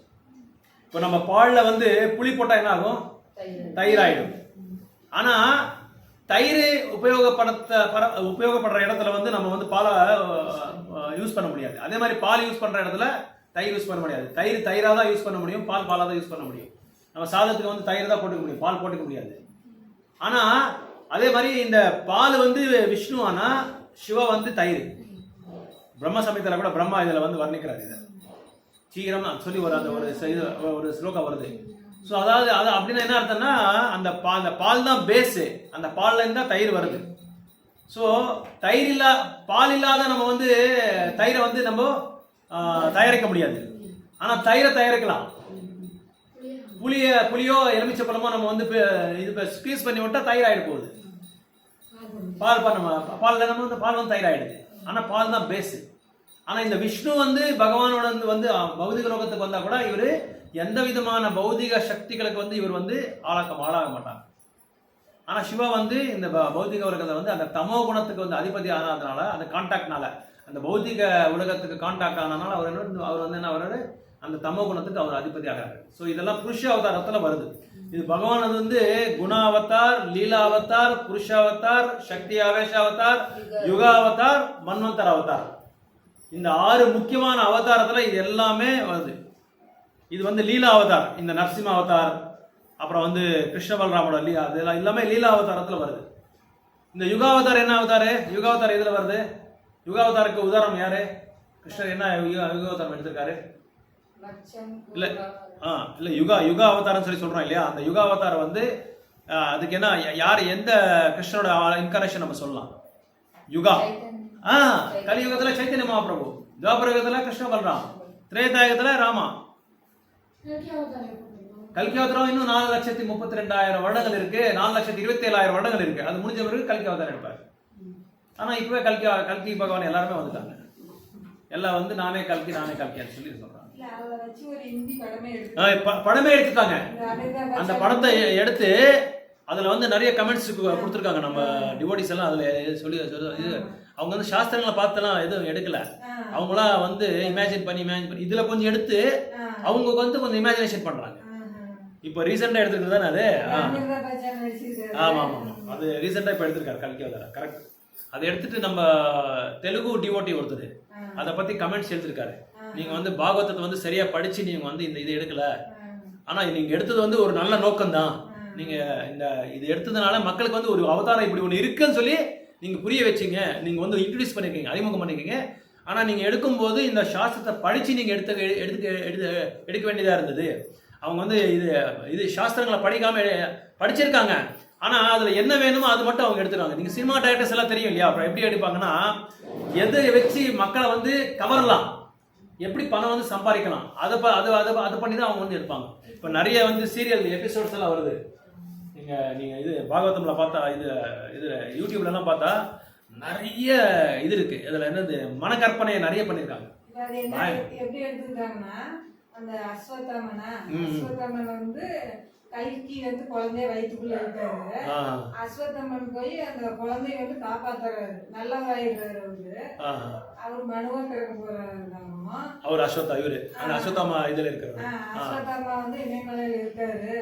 இப்போ நம்ம பால்ல வந்து புளி போட்டா என்ன ஆகும்? தயிர் ஆயிடும். ஆனா தயிர் உபயோகப்படுற இடத்துல வந்து நம்ம வந்து பாலை யூஸ் பண்ண முடியாது. அதே மாதிரி பால் யூஸ் பண்ற இடத்துல தயிர் யூஸ் பண்ண முடியாது. தயிரா தான் யூஸ் பண்ண முடியும், பாலா தான் யூஸ் பண்ண முடியும். நம்ம சாதத்துக்கு வந்து தயிர் தான் போட்டுக்க முடியும், பால் போட்டுக்க முடியாது. ஆனா அதே மாதிரி இந்த பால் வந்து விஷ்ணு, ஆனா சிவா வந்து தயிர். பிரம்ம சமயத்துல கூட பிரம்மா இதுல வந்து வர்ணிக்கிறார். இதை சீக்கிரம் சொல்லி ஒரு ஸ்லோகம் வருது. ஸோ அதாவது அப்படின்னா என்ன அர்த்தம்னா, அந்த பால் தான் பேஸ், அந்த பால்ல இருந்தா தயிர் வருது. ஸோ பால் இல்லாத நம்ம வந்து தயிரை வந்து நம்ம தயாரிக்க முடியாது. ஆனா தயிரை தயாரிக்கலாம். புளியோ எலுமிச்சை பழமோ நம்ம வந்து ஸ்குவீஸ் பண்ணி விட்டா தயிர் ஆயிடு போகுது. பால் நம்ம வந்து பால் வந்து தயிர் ஆயிடுது. ஆனா பால் தான் பேஸ். ஆனா இந்த விஷ்ணு வந்து பகவானோட வந்து பௌதிக லோகத்துக்கு வந்தா கூட இவரு எந்த விதமான பௌதிக சக்திகளுக்கு வந்து இவர் வந்து ஆளாக மாட்டார். ஆனா சிவா வந்து இந்த பௌதிக உலகத்தை வந்து அந்த தமோ குணத்துக்கு வந்து அதிபதி ஆனதுனால, அந்த கான்டாக்ட்னால, அந்த பௌதிக உலகத்துக்கு கான்டாக்ட் ஆனதுனால அவர் வந்து என்ன வர்றாரு, அந்த தமோ குணத்துக்கு அவர் அதிபதி ஆகிறாரு. ஸோ இதெல்லாம் புருஷ அவதாரத்துல வருது. இது பகவான் அது வந்து குண அவதார், லீலா அவதார், புருஷ அவதார், சக்தி ஆவேஷ அவதார், யுகா அவதார், மன்வந்தர் அவதார். இந்த 6 முக்கியமான அவதாரத்துல இது எல்லாமே வருது. இது வந்து லீலா அவதார், இந்த நரசிம்ம அவதார், அப்புறம் வந்து கிருஷ்ண பலராமோட லீலா, அதெல்லாம் எல்லாமே லீலா அவதாரத்துல வருது. இந்த யுகாவதார் என்ன அவதாரு? யுகாவதார் எதுல வருது? யுகாவதாருக்கு உதாரணம் யாரு? கிருஷ்ணர் என்ன யுகாவதாரம் எடுத்திருக்காரு? இல்ல இல்ல யுகா அவதாரம் சொல்லி சொல்றோம் இல்லையா? அந்த யுகா அவதாரம் வந்து அதுக்கு என்ன, யார் எந்த கிருஷ்ணனோட இன்காரேஷன் நம்ம சொல்லலாம்? யுகா. கலியுகத்துல சைத்தன்ய மகாபிரபு, துவாபர யுகத்துல கிருஷ்ண பலராம், திரேதாயுகத்துல ராமா. கல்கி அவதாரம் இன்னும் 4,32,000 வருடங்கள் இருக்கு, 4,27,000 வருடங்கள் இருக்கு. அது முடிஞ்ச பிறகு கல்கி அவதாரம் எடுப்பாரு. ஆனா இப்பவே கல்கி பகவான் எல்லாருமே வந்துட்டாங்க. எல்லாம் வந்து நானே கல்கின்னு சொல்லி சொல்றாங்க. படமே எடுத்துட்டாங்க. அந்த படத்தை எடுத்து அதுல வந்து நிறைய கமெண்ட்ஸ் கொடுத்துருக்காங்க நம்ம டிவோட்டிஸ் எல்லாம். அதுல சொல்லி அவங்க வந்து சாஸ்திரங்களை பார்த்தெல்லாம் எதுவும் எடுக்கல. அவங்களாம் வந்து இமேஜின் பண்ணி இதுல கொஞ்சம் எடுத்து அவங்க வந்து கொஞ்சம் இமேஜினேஷன் பண்றாங்க. இப்போ ரீசெண்டா எடுத்துக்கிட்டு தானே அது. ஆமா ஆமா ஆமா, அது ரீசெண்டா இப்ப எடுத்திருக்காரு கல்கி அவதாரம். கரெக்ட். அதை எடுத்துட்டு நம்ம தெலுங்கு டிவோட்டி ஒருத்தர் அதை பத்தி கமெண்ட்ஸ் எடுத்திருக்காரு. நீங்க வந்து பாகவதத்தை வந்து சரியா படிச்சு நீங்க வந்து இந்த இது எடுக்கல, ஆனா நீங்க எடுத்தது வந்து ஒரு நல்ல நோக்கம் தான். நீங்க இந்த இது எடுத்ததுனால மக்களுக்கு வந்து ஒரு அவதாரம் இப்படி ஒண்ணு இருக்குன்னு சொல்லி நீங்க புரிய வச்சீங்க, நீங்க வந்து இன்ட்ரோடியூஸ் பண்ணிருக்கீங்க, அறிமுகம் பண்ணிருக்கீங்க. ஆனா நீங்க எடுக்கும்போது இந்த சாஸ்திரத்தை படிச்சு நீங்க எடுக்க வேண்டியதா இருந்தது. அவங்க வந்து இது சாஸ்திரங்களை படிக்காம படிச்சிருக்காங்க, ஆனா அதுல என்ன வேணுமோ அது மட்டும் அவங்க எடுத்துருவாங்க. நீங்க சினிமா டைரக்டர்ஸ் எல்லாம் தெரியும் இல்லையா? அப்புறம் எப்படி எடுப்பாங்கன்னா, எதை வச்சு மக்களை வந்து கவரலாம், எப்படி பணம் வந்து சம்பாதிக்கலாம், அதை பண்ணி தான் அவங்க வந்து எடுப்பாங்க. இப்போ நிறைய வந்து சீரியல் எபிசோட்ஸ் எல்லாம் வருது. நீங்க இது பாகவதம்ல பார்த்தா, இது யூடியூப்ல எல்லாம் பார்த்தா நிறைய இது இருக்கு. இதுல என்னது மனக்கற்பனை நிறைய பண்ணிருக்காங்க. எப்படி எடுத்துக்கிட்டாங்கன்னா, அந்த அஸ்வத்தாமன் வந்து கல்கி வந்து குழந்தைய வயிற்றுக்குள்ள இருக்காரு. அஸ்வத்தாமன் போய் அந்த குழந்தைய வந்து காப்பாத்துறாரு, நல்லவாயிடுறாரு. அவரு மனுவா பிறக்க போறாரு. அவர் அஸ்வத்தாமா இதுல இருக்காரு. அஸ்வத்தாமா வந்து இமயமலையில இருக்காரு.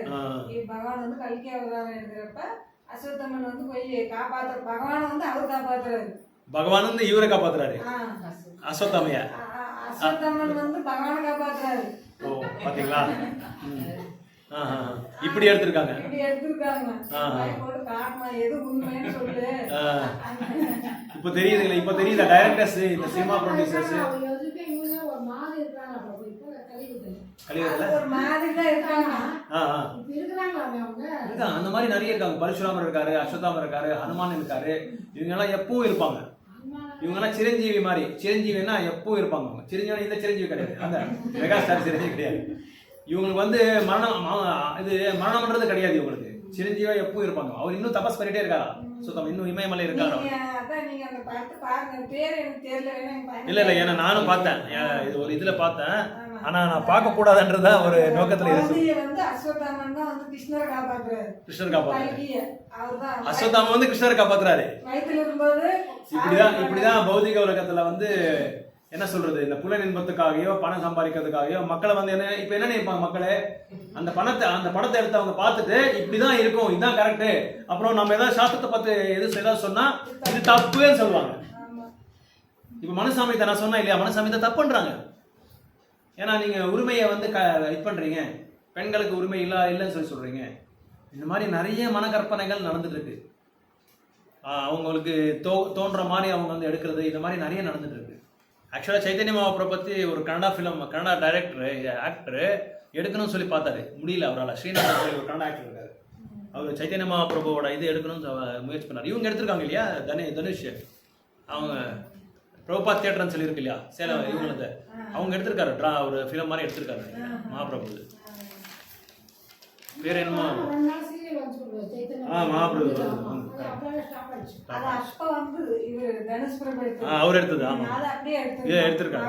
பகவான் வந்து கல்கி அவதாரம் எடுக்கிறப்ப அஸ்வத்தாமன் வந்து போய் பகவான் வந்து அவர் காப்பாத்துறாரு. பகவான் வந்து இவரை காப்பாத்துறாரு, அஸ்வத்தாமையா. அஸ்வத்தாமன் வந்து பகவானை காப்பாத்துறாரு. ஓ பாத்தீங்களா? இப்படி எடுத்திருக்காங்க. இப்ப தெரியுதுங்களா? இப்ப தெரியுதா டைரக்டர்ஸ், இந்த சினிமா ப்ரொடியூசர்ஸ் அந்த மாதிரி நிறைய இருக்காங்க. பரசுராமர் இருக்காரு, அஸ்வத்தாமர் இருக்காரு, ஹனுமான் இருக்காரு. இவங்க எல்லாம் எப்பவும் இருப்பாங்க. இவங்க எல்லாம் சிரஞ்சீவி மாதிரி. சிரஞ்சீவினா எப்பவும் இருப்பாங்க. அவங்க சிரஞ்சீவி இந்த சிரஞ்சீவி கிடையாது, அந்த மெகாஸ்டார் சிரஞ்சீவி கிடையாது. இவங்களுக்கு வந்து மரணம் பண்றது கிடையாது. இவங்களுக்கு சிரஞ்சீவா எப்பவும் இருப்பாங்க. அவர் இன்னும் தபஸ் பண்ணிட்டே இருக்காரா? சுத்தம் இன்னும் இமயமலை இருக்காரா? இல்ல ஏன்னா நானும் பார்த்தேன், இது ஒரு இதுல பார்த்தேன். ஆனா நான் பார்க்க கூடாதுன்றத ஒரு நோக்கத்துல இருக்கு. கிருஷ்ணர் காப்பாத்துறாரு. அஸ்வத்தாமன் வந்து கிருஷ்ணர் காப்பாத்துறாரு. இப்படிதான் பௌதிக உலகத்துல வந்து என்ன சொல்றது, இந்த புலன் இன்பத்துக்காகவோ பணம் சம்பாதிக்கிறதுக்காகவோ மக்களை வந்து இப்ப என்ன நினைப்பாங்க மக்களே, அந்த பணத்தை எடுத்து அவங்க பார்த்துட்டு இப்படிதான் இருக்கும், இதுதான் கரெக்ட். அப்புறம் நம்ம ஏதாவது சாஸ்திரத்தை பார்த்து ஏதாவது சொன்னா இது தப்புன்னு சொல்லுவாங்க. இப்ப மனுசாமியத்தை நான் சொன்னா இல்லையா, மனுசாமியத்தை தப்பு பண்றாங்க. ஏன்னா நீங்க உரிமையை வந்து இது பண்றீங்க, பெண்களுக்கு உரிமை இல்லைன்னு சொல்றீங்க. இந்த மாதிரி நிறைய மனக்கற்பனைகள் நடந்துட்டு இருக்கு. அவங்களுக்கு தோன்ற மாதிரி அவங்க வந்து எடுக்கிறது, இந்த மாதிரி நிறைய நடந்துட்டு இருக்கு. ஆக்சுவலாக சைத்தன்ய மகாபிரபு பற்றி ஒரு கன்னடா ஆக்டர் எடுக்கணும்னு சொல்லி பார்த்தாரு, முடியல அவரால். ஸ்ரீநாத் ஒரு கன்னடா ஆக்டர் இருக்காரு, அவர் சைத்தன்ய மகாபிரபுவோட இது எடுக்கணும்னு முயற்சி பண்ணார். இவங்க எடுத்திருக்காங்க இல்லையா, தனுஷ், அவங்க பிரபுபாத் தியேட்டர்னு சொல்லி இருக்கு இல்லையா சேலம், இவங்களுக்கு அவங்க எடுத்திருக்காரு, ஒரு ஃபிலிம் மாதிரி எடுத்திருக்காரு மகாபிரபு. பேர் என்னமோ மகாபிரபு அவர் எடுத்தது. ஆமா எடுத்திருக்காரு.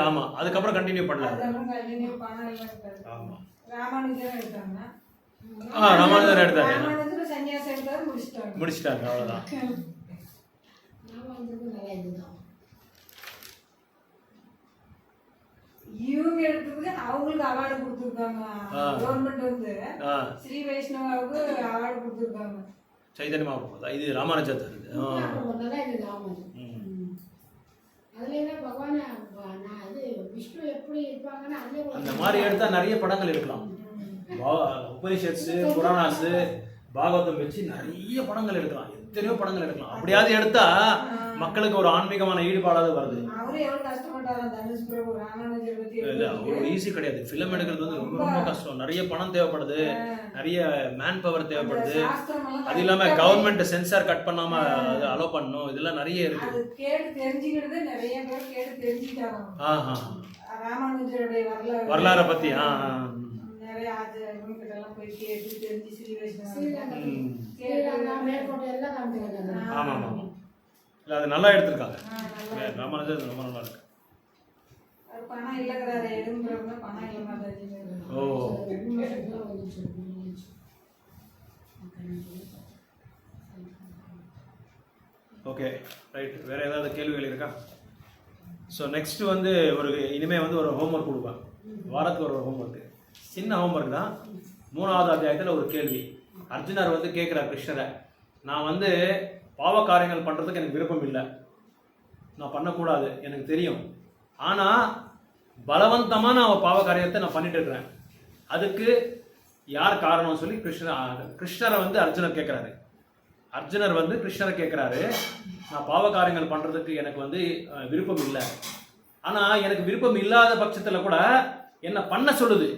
ஆமா அதுக்கப்புறம் கண்டினியூ பண்ணல. ஆமா ராமானுஜர் எடுத்தாரு, முடிச்சிட்டாங்க, அவ்வளவுதான். இவங்க எடுத்ததுக்கு அவங்களுக்கு அவார்டு கொடுத்துருக்காங்க. கவர்மெண்ட் வந்து ஆ ஸ்ரீ வைஷ்ணவாவுக்கு அவார்டு கொடுத்துருக்காங்க. சைதன்ய மகாபிரபு இது ராமானுஜர் ஒன்னதான் இது ராமன். அதுல என்ன பகவான நான் இது விஷ்ணு எப்படி இருப்பாங்கன்னா அதுல அந்த மாதிரி எடுத்தா நிறைய படங்கள் எடுக்கலாம். உபனிஷத்ஸ், புராணாஸ், பாகவதம் வச்சு நிறைய படங்கள் எடுக்கலாம். எத்தனையோ படங்கள் எடுக்கலாம். அப்படியாவது எடுத்தா மக்களுக்கு ஒரு ஆன்மீகமான ஈடுபாடாவது வருது. அவரு எவ்வளவு கஷ்டப்பட்டாரு தனுஷ் பிரபு ராமானுஜர் பத்தி. இல்ல அவ்வளோ ஈஸி கிடையாது. ஃபிலிம் எடுக்கிறது வந்து ரொம்ப ரொம்ப கஷ்டம். நிறைய பணம் தேவைப்படுது, நிறைய மேன் பவர் தேவைப்படுது. அது இல்லாம கவர்மெண்ட் சென்சார் கட் பண்ணாம அலோ பண்ணணும். இதெல்லாம் நிறைய இருக்கு. அது கேட்டு தெரிஞ்சுக்கிறது நிறைய பேர் கேட்டு தெரிஞ்சுக்கிட்டாங்க. ராமானுஜருடைய வரலாறை பத்தி நிறைய இவங்க கிட்ட எல்லாம் போய் கேட்டு தெரிஞ்சு ஸ்ரீ வைஷ்ணவ மேற்கொண்டு எல்லாம் காமிச்சிருக்காங்க. ஆமா ஆமா இல்ல அது நல்லா எடுத்திருக்காங்க. ராமானுஜர் ரொம்ப நல்லா இருக்கு. பணம் இல்லைங்கிறாரு எடுங்கிறவங்க பணம் இல்ல மாட்டாங்க. ஓ ஓகே ரைட். வேற ஏதாவது கேள்விகள் இருக்கா? ஸோ நெக்ஸ்ட் வந்து இனிமே வந்து ஒரு ஹோம்ஒர்க் கொடுப்பேன். வாரத்துக்கு ஒரு ஹோம்ஒர்க், சின்ன ஹோம்ஒர்க் தான். 3வது அத்தியாயத்தில் ஒரு கேள்வி. அர்ஜுனர் வந்து கேட்குறார் கிருஷ்ணரை, நான் வந்து பாவ காரியங்கள் பண்ணுறதுக்கு எனக்கு விருப்பம் இல்லை, நான் பண்ணக்கூடாது எனக்கு தெரியும், ஆனால் பலவந்தமாக நான் பாவ காரியத்தை நான் பண்ணிட்டு இருக்கிறேன், அதுக்கு யார் காரணம் சொல்லி கிருஷ்ணரை வந்து அர்ஜுனர் கேட்குறாரு. அர்ஜுனர் வந்து கிருஷ்ணரை கேட்குறாரு, நான் பாவ காரியங்கள் பண்ணுறதுக்கு எனக்கு வந்து விருப்பம் இல்லை, ஆனால் எனக்கு விருப்பம் இல்லாத பட்சத்தில் கூட என்ன பண்ண சொல்லுது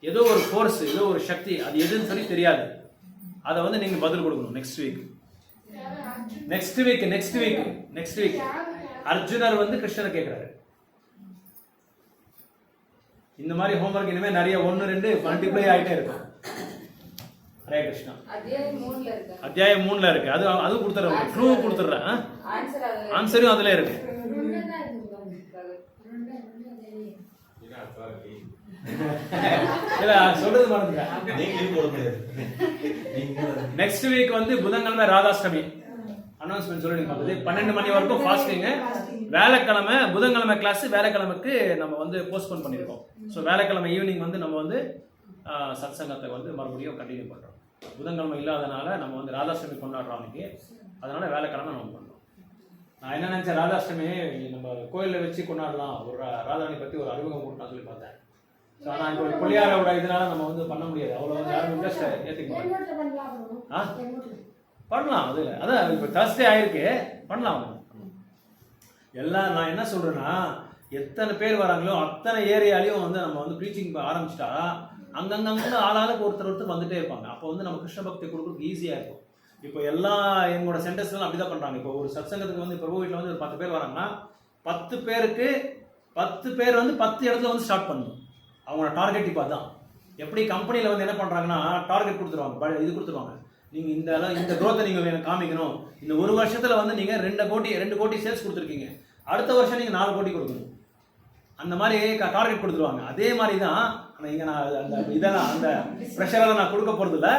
ஏதோ ஒரு ஃபோர்ஸ், ஏதோ ஒரு சக்தி, அது எதுன்னு சொல்லி தெரியாது. அதை வந்து நீங்கள் பதில் கொடுக்கணும் நெக்ஸ்ட் வீக் அர்ஜுனர் வந்து கிருஷ்ணரை கேட்குறாரு. இந்த மாதிரி ஹோம்ஒர்க் இனிமே நிறைய 1, 2 மல்டிப்ளை ஆகிட்டே இருக்கும். ஹரே கிருஷ்ணா. அத்தியாயம் 3ல இருக்கு. அது கொடுத்துறேன், க்ளூ கொடுத்துட்றேன். ஆன்சரும் அதுல இருக்கு. இல்ல சொல்றது மறந்துட்டேன். நெக்ஸ்ட் வீக் வந்து புதன்கிழமை ராதாஷ்டமி அனௌன்ஸ்மெண்ட் சொல்லிடுங்க. 12 மணி வரைக்கும் ஃபாஸ்டிங். வேலைக்கிழமை புதன்கிழமை கிளாஸ், வேலைக்கிழமைக்கு நம்ம வந்து போஸ்ட்போன் பண்ணியிருக்கோம். ஸோ வேலைக்கிழமை ஈவினிங் வந்து நம்ம வந்து சத்சங்கத்தை வந்து மறுபடியும் கண்டினியூ பண்ணுறோம். புதன்கிழமை இல்லாதனால நம்ம வந்து ராதாஷ்டமி கொண்டாடுறோம் அன்னைக்கு. அதனால வேலைக்கிழமை நம்ம பண்ணுறோம். நான் என்ன நினைச்சேன், ராதாஷ்டமி நம்ம கோயிலில் வச்சு கொண்டாடலாம், ஒரு ராதாராணி பற்றி ஒரு அறிமுகம் கொடுத்தா சொல்லி பார்த்தேன். ஸோ ஆனால் இப்போ பிள்ளையாரோட இதனால நம்ம வந்து பண்ண முடியாது. அவ்வளோ யாரும் இன்ட்ரெஸ்ட் ஏற்றிக்க பண்ணலாம். அதான் இப்போ தர்ஸ்டே ஆயிருக்கு, பண்ணலாம். எல்லாம் நான் என்ன சொல்றேன்னா, எத்தனை பேர் வராங்களோ அத்தனை ஏரியாலையும் வந்து நம்ம வந்து ப்ரீச்சிங் ஆரம்பிச்சிட்டா அங்கங்க ஆளாளுக்கு ஒருத்தர் வந்துட்டே இருப்பாங்க. அப்போ வந்து நம்ம கிருஷ்ண பக்தி கொடுக்குறதுக்கு ஈஸியாக இருக்கும். இப்போ எல்லாம் எங்களோட சென்டர்ஸ்லாம் அப்படிதான் பண்றாங்க. இப்போ ஒரு சத்சங்கத்துக்கு வந்து பிரபு வீட்டில் வந்து ஒரு 10 பேர் வராங்கன்னா 10 பேருக்கு 10 பேர் வந்து 10 இடத்துல வந்து ஸ்டார்ட் பண்ணணும். அவங்களோட டார்கெட் இப்போ தான். எப்படி கம்பெனியில் வந்து என்ன பண்ணுறாங்கன்னா டார்கெட் கொடுத்துருவாங்க, இது கொடுத்துருவாங்க, நீங்கள் இந்த க்ரோத்தை நீங்கள் காமிக்கணும், இந்த ஒரு வருஷத்தில் வந்து நீங்கள் 2 கோடி சேல்ஸ் கொடுத்துருக்கீங்க, அடுத்த வருஷம் நீங்கள் 4 கோடி கொடுக்கணும், அந்த மாதிரி டார்கெட் கொடுத்துருவாங்க. அதே மாதிரி தான் இங்கே நான் அந்த ப்ரெஷரெல்லாம் நான் கொடுக்க போகிறதில்ல,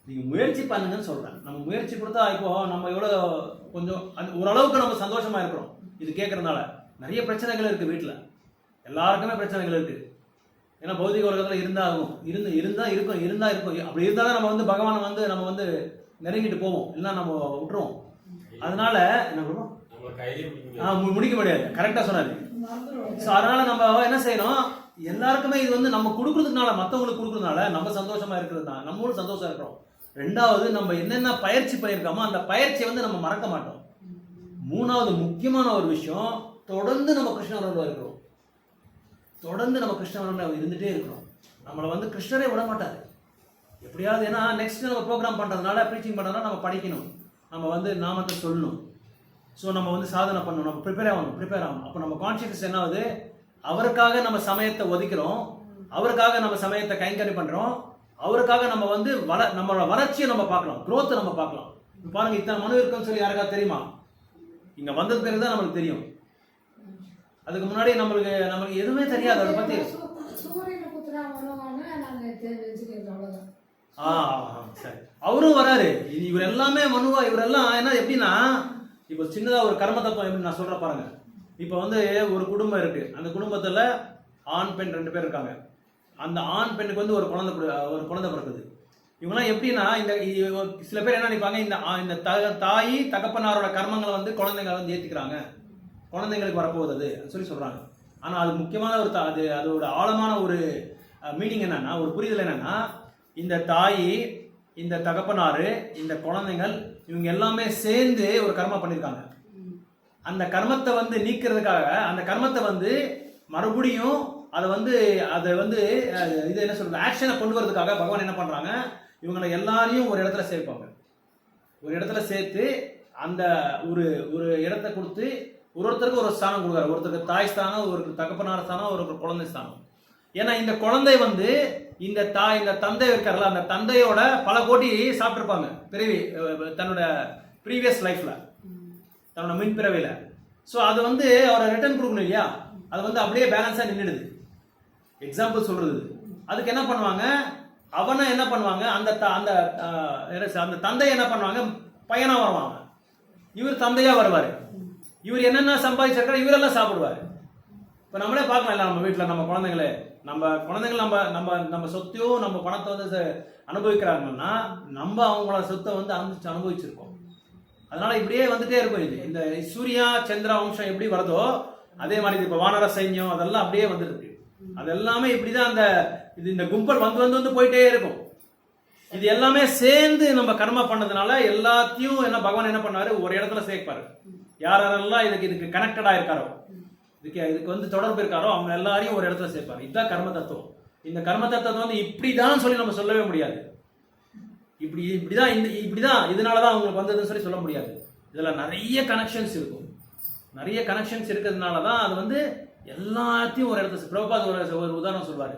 நீங்கள் முயற்சி பண்ணுங்கன்னு சொல்கிறேன். நம்ம முயற்சி கொடுத்தா இப்போ நம்ம எவ்வளோ கொஞ்சம் ஓரளவுக்கு நம்ம சந்தோஷமாக இருக்கிறோம். இது கேட்குறதுனால நிறைய பிரச்சனைகள் இருக்குது வீட்டில், எல்லாருக்குமே பிரச்சனைகள் இருக்குது. ஏன்னா பௌதிக உலகத்தில் இருந்தால் இருக்கும். அப்படி இருந்தால் தான் நம்ம வந்து பகவானை வந்து நம்ம வந்து நெருங்கிட்டு போவோம், இல்லைன்னா நம்ம விட்டுருவோம். அதனால என்ன பண்ணுவோம், முடிக்க முடியாது. கரெக்டாக சொன்னாரு. ஸோ அதனால நம்ம என்ன செய்யணும், எல்லாருக்குமே இது வந்து நம்ம கொடுக்குறதுனால, மற்றவங்களுக்கு கொடுக்குறதுனால நம்ம சந்தோஷமா இருக்கிறதுனால நம்மளும் சந்தோஷம் இருக்கிறோம். 2வது நம்ம என்னென்ன பயிற்சி பண்ணியிருக்கோமோ அந்த பயிற்சியை வந்து நம்ம மறக்க மாட்டோம். 3வது முக்கியமான ஒரு விஷயம், தொடர்ந்து நம்ம கிருஷ்ணரோட இருக்கிறோம். தொடர்ந்து நம்ம கிருஷ்ணரோட இருந்துட்டே இருக்கிறோம். நம்மளை வந்து கிருஷ்ணரே விட மாட்டாரு எப்படியாவது. ஏன்னா நெக்ஸ்ட் நம்ம ப்ரோக்ராம் பண்ணுறதுனால, ப்ரீச்சிங் பண்ணுறதுனால நம்ம படிக்கணும், நம்ம வந்து நாமத்தை சொல்லணும். ஸோ நம்ம வந்து சாதனை பண்ணணும், நம்ம ப்ரிப்பேர் ஆகணும். அப்போ நம்ம கான்ஷியஸ் என்ன ஆகுது, அவருக்காக நம்ம சமயத்தை ஒதுக்கிறோம், அவருக்காக நம்ம சமயத்தை கைங்கறி பண்ணுறோம், அவருக்காக நம்ம வந்து நம்மளோட வளர்ச்சியை நம்ம பார்க்கலாம், க்ரோத்தை நம்ம பார்க்கலாம். பாருங்க, இத்தனை மனு இருக்குன்னு சொல்லி யாருக்காவது தெரியுமா? இங்கே வந்தது பிறகு தான் நம்மளுக்கு தெரியும். அதுக்கு முன்னாடி நம்மளுக்கு எதுவுமே தெரியாது அதை பற்றி. சரி, அவரும் வராரு. இவர் எல்லாமே மனுவா, இவரெல்லாம் என்ன எப்படின்னா, இப்போ சின்னதாக ஒரு கர்ம தத்துவம் எப்படி நான் சொல்கிறேன் பாருங்க. இப்போ வந்து ஒரு குடும்பம் இருக்கு, அந்த குடும்பத்தில் ஆண் பெண் 2 பேர் இருக்காங்க. அந்த ஆண் பெண்ணுக்கு வந்து ஒரு குழந்தை பிறக்குது. இவங்கெல்லாம் எப்படின்னா சில பேர் என்ன நினைப்பாங்க, இந்த தாய் தகப்பனாரோட கர்மங்களை வந்து குழந்தைங்க வந்து ஏற்றுக்கிறாங்க, குழந்தைங்களுக்கு வரப்போகுது அது சொல்லி சொல்கிறாங்க. ஆனால் அது முக்கியமான அதோட ஆழமான ஒரு மீனிங் என்னன்னா, ஒரு புரிதல் என்னன்னா, இந்த தாய், இந்த தகப்பனாரு, இந்த குழந்தைகள் இவங்க எல்லாமே சேர்ந்து ஒரு கர்மம் பண்ணியிருக்காங்க. அந்த கர்மத்தை வந்து நீக்கிறதுக்காக, அந்த கர்மத்தை வந்து மறுபடியும் அதை வந்து இது என்ன சொல்றது, ஆக்ஷனை கொண்டு வரதுக்காக பகவான் என்ன பண்றாங்க, இவங்களை எல்லாரையும் ஒரு இடத்துல சேர்ப்பாங்க. ஒரு இடத்துல சேர்த்து அந்த ஒரு இடத்த கொடுத்து ஒருத்தருக்கு ஒரு ஸ்தானம் கொடுக்குறாரு. ஒருத்தருக்கு தாய் ஸ்தானம், ஒரு தகப்பனார் ஸ்தானம், ஒரு குழந்தை ஸ்தானம். ஏன்னா இந்த குழந்தை வந்து இந்த தந்தை இருக்காருல்ல, அந்த தந்தையோட பல கோடி சாப்பிட்டுருப்பாங்க பிறவி, தன்னோட ப்ரீவியஸ் லைஃப்ல, தன்னோட மின் பிறவில. ஸோ அது வந்து அவரை ரிட்டர்ன் கொடுக்கணும் இல்லையா, அது வந்து அப்படியே பேலன்ஸா நின்றுடுது. எக்ஸாம்பிள் சொல்றது, அதுக்கு என்ன பண்ணுவாங்க, அவனை என்ன பண்ணுவாங்க, அந்த தந்தை என்ன பண்ணுவாங்க, பையனா வருவாங்க, இவர் தந்தையா வருவாரு. இவர் என்னென்ன சம்பாதிச்சிருக்காரு இவரெல்லாம் சாப்பிடுவாரு. இப்போ நம்மளே பார்க்கலாம் இல்லை, நம்ம வீட்டில் நம்ம குழந்தைகள் நம்ம சொத்தையும் நம்ம பணத்தை வந்து அனுபவிக்கிறாங்கன்னா நம்ம அவங்களோட சொத்தை வந்து அனுபவிச்சிருக்கோம். அதனால இப்படியே வந்துட்டே இருக்கும். இது இந்த சூர்யா சந்திர வம்சம் எப்படி வருதோ அதே மாதிரி இப்போ வானர சைன்யம் அதெல்லாம் அப்படியே வந்துருக்கு. அது எல்லாமே இப்படிதான் இந்த கும்பல் வந்து போயிட்டே இருக்கும். இது எல்லாமே சேர்ந்து நம்ம கர்மா பண்ணதுனால எல்லாத்தையும் பகவான் என்ன பண்ணாரு, ஒரு இடத்துல சேர்ப்பாரு. யாரெல்லாம் இதுக்கு கனெக்டடா இருக்காரோ, இதுக்கு வந்து தொடர்பு இருக்காரோ அவங்க எல்லாரையும் ஒரு இடத்துல சேர்ப்பாரு. இதுதான் கர்ம தத்துவம். இந்த கர்ம தத்துவத்தை வந்து இப்படிதான் சொல்லி நம்ம சொல்லவே முடியாது. இப்படிதான் இதனாலதான் அவங்களுக்கு வந்ததுன்னு சொல்லி சொல்ல முடியாது. இதுல நிறைய கனெக்ஷன்ஸ் இருக்கும். நிறைய கனெக்ஷன்ஸ் இருக்கிறதுனாலதான் அது வந்து எல்லாத்தையும் ஒரு இடத்துல. பிரபுபாத் ஒரு உதாரணம் சொல்வாரு.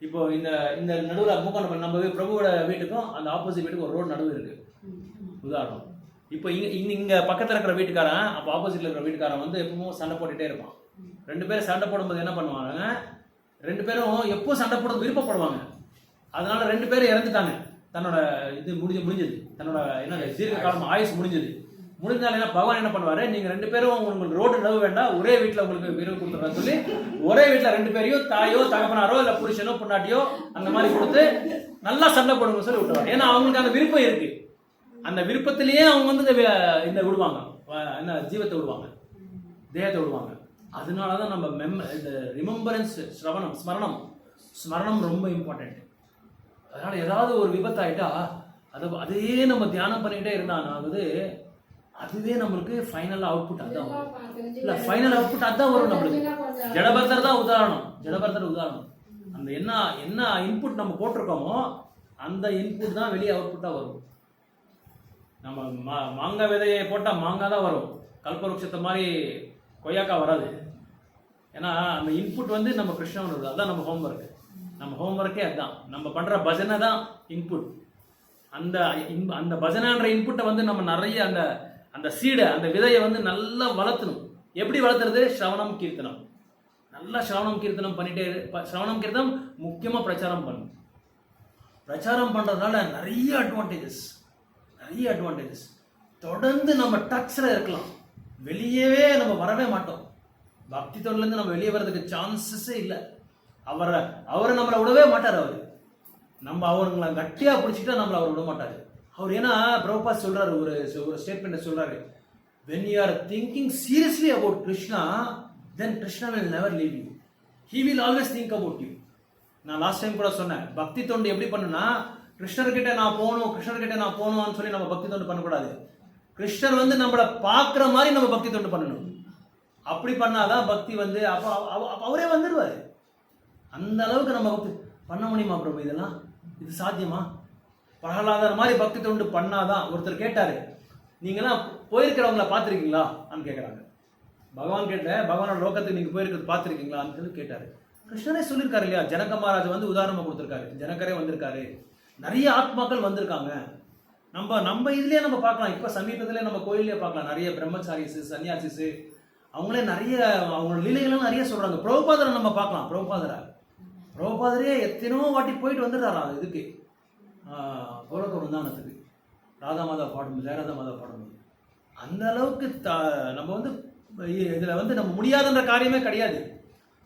இப்போ இந்த நடுவில் மூக்கம் நம்ம பிரபுவோட வீட்டுக்கும் அந்த ஆப்போசிட் வீட்டுக்கும் ஒரு ரோடு நடுவு இருக்கு உதாரணம். இப்போ இங்க பக்கத்துல இருக்கிற வீட்டுக்காரன், அப்போ ஆப்போசிட்ல இருக்கிற வீட்டுக்காரன் வந்து எப்பவும் சண்டை போட்டுட்டே இருப்பான். 2 பேரும் சண்டை போடும்போது என்ன பண்ணுவாங்க, 2 பேரும் எப்போ சண்டை போட விருப்பப்படுவாங்க. அதனால 2 பேரும் இறந்துட்டாங்க. தன்னோட இது முடிஞ்சது, தன்னோட என்ன தீர்க்க காலம் ஆயுசு முடிஞ்சாலும் என்ன பகவான் என்ன பண்ணுவாரு, நீங்க 2 பேரும் உங்களுக்கு ரோடு நடுவு வேண்டாம், ஒரே வீட்டுல உங்களுக்கு விருது கொடுத்துறேன்னு சொல்லி ஒரே வீட்டுல 2 பேரையும் தாயோ தகப்பனாரோ இல்ல புருஷனோ பொண்டாட்டியோ அந்த மாதிரி கொடுத்து நல்லா சண்டை போடுங்க சொல்லி விட்டுருவாங்க. ஏன்னா அவங்களுக்கு அந்த விருப்பம் இருக்கு. அந்த விருப்பத்திலேயே அவங்க வந்து இந்த விடுவாங்க, என்ன ஜீவத்தை விடுவாங்க, தேகத்தை விடுவாங்க. அதனாலதான் நம்ம இந்த ரிமெம்பரன்ஸ், ஸ்மரணம் ரொம்ப இம்பார்ட்டன்ட். அதனால ஏதாவது ஒரு விபத்து ஆயிட்டா அதையே நம்ம தியானம் பண்ணிக்கிட்டே இருந்தாங்க, அதுவே நம்மளுக்கு ஃபைனல் அவுட்புட் அதான் இல்ல, ஃபைனல் அவுட்புட் அதான் வரும் நம்மளுக்கு. ஜடபர்தர் தான் உதாரணம். அந்த என்ன இன்புட் நம்ம போட்டிருக்கோமோ அந்த இன்புட் தான் வெளியே அவுட்புட்டா வரும். நம்ம மாங்காய் விதையை போட்டால் மாங்காய் தான் வரும், கல்பவருஷத்தை மாதிரி கொய்யாக்கா வராது. ஏன்னா அந்த இன்புட் வந்து நம்ம கிருஷ்ணன் வருது. அதுதான் நம்ம ஹோம்ஒர்க்கே அதுதான். நம்ம பண்ற பஜனை தான் இன்புட். அந்த பஜனைன்ற இன்புட்டை வந்து நம்ம நிறைய அந்த சீடை, அந்த விதையை வந்து நல்லா வளர்த்தணும். எப்படி வளர்த்துறது, ஸ்ரவணம் கீர்த்தனம். நல்லா ஸ்ரவணம் கீர்த்தனம் பண்ணிட்டே, ஸ்ரவணம் கீர்த்தனம் முக்கியமா பிரச்சாரம் பண்ணணும். பிரச்சாரம் பண்றதுனால நிறைய அட்வான்டேஜஸ். தொடர்ந்து நம்ம டச்ல இருக்கலாம், வெளியவே நம்ம வரவே மாட்டோம். பக்தி தொழிலிருந்து நம்ம வெளியே வர்றதுக்கு சான்சஸே இல்லை. அவரை நம்மளை விடவே மாட்டார். நம்ம அவங்களை கட்டியா பிடிச்சிட்டா நம்மளை அவர் விட மாட்டாரு. அவர் ஏன்னா பிரபுபாத் சொல்றாரு, ஒரு ஸ்டேட்மெண்ட் சொல்றாரு, when you are thinking seriously about Krishna, then Krishna will never leave you. He will always think about you. நான் லாஸ்ட் டைம் கூட சொன்னேன், பக்தி தொண்டு எப்படி பண்ணுனா, கிருஷ்ணர்கிட்ட நான் போகணும்னு சொல்லி நம்ம பக்தி தொண்டு பண்ணக்கூடாது. கிருஷ்ணர் வந்து நம்மளை பார்க்குற மாதிரி நம்ம பக்தி தொண்டு பண்ணணும். அப்படி பண்ணாதான் பக்தி வந்து அப்போ அவரே வந்துடுவார். அந்த அளவுக்கு நம்ம பக்தி பண்ண முடியுமா பிரபு, இதெல்லாம் இது சாத்தியமா? பிரகலாதர் மாதிரி பக்தி தொண்டு பண்ணாதான். ஒருத்தர் கேட்டாரு, நீங்களாம் போயிருக்கிறவங்கள பார்த்துருக்கீங்களா அப்படின்னு கேட்குறாங்க. பகவானோட லோகத்துக்கு நீங்கள் போயிருக்கிறது பார்த்துருக்கீங்களா சொல்லி கேட்டாரு. கிருஷ்ணரே சொல்லியிருக்காரு இல்லையா, ஜனக மகாராஜ் வந்து உதாரணமாக கொடுத்துருக்காரு, ஜனகரே வந்திருக்காரு, நிறைய ஆத்மாக்கள் வந்திருக்காங்க. நம்ம இதுலயே நம்ம பார்க்கலாம். இப்போ சமீபத்திலே நம்ம கோயிலே பார்க்கலாம், நிறைய பிரம்மச்சாரிஸ், சன்னியாசிஸ், அவங்களே நிறைய அவங்களோட லீலைகளும் நிறைய சொல்றாங்க. பிரபுபாதரை நம்ம பார்க்கலாம். பிரபுபாதரே எத்தனையோ வாட்டி போயிட்டு வந்துடுறாராம் இதுக்கு, கோலக விருந்தானத்துக்கு, ராதா மாதா பாடும்போது, ஜெயராதா மாதா பாடும்போது. அந்த அளவுக்கு நம்ம வந்து இதுல வந்து நம்ம முடியாதுன்ற காரியமே கிடையாது.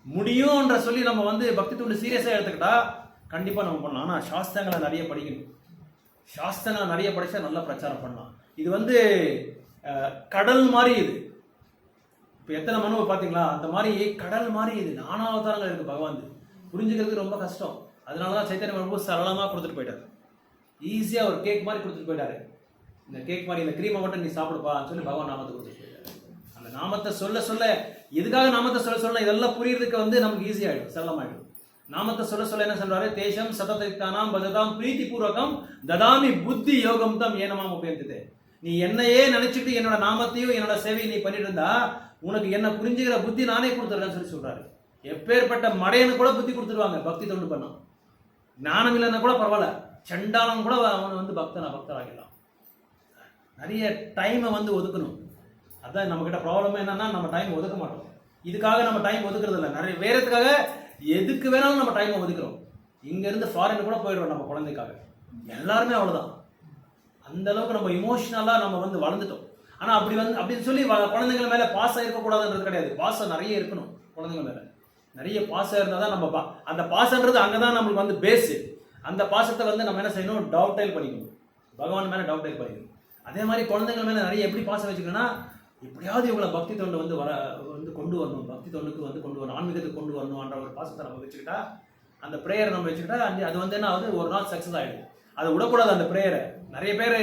முடியும்ன்ற சொல்லி நம்ம வந்து பக்தி தொண்டு சீரியஸாக எடுத்துக்கிட்டா கண்டிப்பாக நம்ம பண்ணலாம். ஆனால் சாஸ்திரங்களை நிறைய படிக்கணும். சாஸ்திரங்களை நிறைய படித்தா நல்லா பிரச்சாரம் பண்ணலாம். இது வந்து கடல் மாதிரி இது. இப்போ எத்தனை மனுவை பார்த்தீங்களா, அந்த மாதிரி கடல் மாதிரி இது. நானா அவதாரங்கள் இருக்குது பகவான். புரிஞ்சுக்கிறதுக்கு ரொம்ப கஷ்டம். அதனால தான் சைத்தன்ய மகாபிரபு சரளமாக கொடுத்துட்டு போயிட்டார். ஈஸியாக ஒரு கேக் மாதிரி கொடுத்துட்டு போயிட்டாரு. இந்த கேக் மாதிரி இந்த க்ரீமை மட்டும் நீ சாப்பிடுப்பான்னு சொல்லி பகவான் நாமத்தை கொடுத்துட்டு போயிட்டாரு. அந்த நாமத்தை சொல்ல சொல்ல, எதுக்காக நாமத்தை சொல்ல இதெல்லாம் புரியறதுக்கு வந்து நமக்கு ஈஸியாகிடும், சரளமாகிடும். நாமத்தை சொல்ல என்ன சொல்றாரு, தேசம் சததித்தானாம் பஜதாம் பிரீத்தி பூர்வகம் ததாமி புத்தி யோகம் தம் ஏனமாம் உபயந்ததே. நீ என்னையே நினைச்சிட்டு என்னோட நாமத்தையும் என்னோட சேவையை நீ பண்ணிட்டு இருந்தா உனக்கு என்ன புரிஞ்சுக்கிற புத்தி நானே கொடுத்துருக்கேன்னு சொல்லி சொல்றாரு. எப்பேற்பட்ட மடையனு கூட புத்தி கொடுத்துருவாங்க பக்தி தொண்டு பண்ணா. ஞானம் இல்லைன்னா கூட பரவாயில்ல, சண்டாளம் கூட அவனை வந்து பக்தராகிடலாம். நிறைய டைமை வந்து ஒதுக்கணும். அதான் நம்ம கிட்ட ப்ராப்ளம் என்னன்னா, நம்ம டைம் ஒதுக்க மாட்டோம். இதுக்காக நம்ம டைம் ஒதுக்குறது இல்லை. நிறைய வேறதுக்காக எதுக்கு வேணாலும் நம்ம டைமை ஒதுக்குறோம். இங்கேருந்து ஃபாரின் கூட போயிடுறோம் நம்ம குழந்தைக்காக. எல்லாருமே அவ்வளோதான். அந்த அளவுக்கு நம்ம இமோஷனலாக நம்ம வந்து வளர்ந்துட்டோம். ஆனால் அப்படின்னு சொல்லி குழந்தைங்க மேலே பாசம் இருக்கக்கூடாதுன்றது கிடையாது. பாசம் நிறைய இருக்கணும். குழந்தைங்க மேலே நிறைய பாசம் இருந்தால் தான் நம்ம அந்த பாசன்றது அங்கே தான் நம்மளுக்கு வந்து பேஸு. அந்த பாசத்தை வந்து நம்ம என்ன செய்யணும், டவுடைல் பண்ணிக்கணும். பகவான் மேலே டவுடைல் பண்ணிக்கணும். அதே மாதிரி குழந்தைங்க மேலே நிறைய எப்படி பாசம் வச்சுக்கணும்னா, எப்படியாவது இவங்களை பக்தி தொண்டு வந்து கொண்டு வரணும், பக்தி தொண்டுக்கு வந்து கொண்டு வரணும், ஆன்மீகத்துக்கு கொண்டு வரணும்ன்ற ஒரு பாசத்தை நம்ம வச்சுக்கிட்டா, அந்த ப்ரேயரை நம்ம வச்சுக்கிட்டா அது வந்து என்ன ஆகுது, ஒரு நாள் சக்ஸஸ் ஆகிடும். அதை விடக்கூடாது அந்த ப்ரேயரை. நிறைய பேர்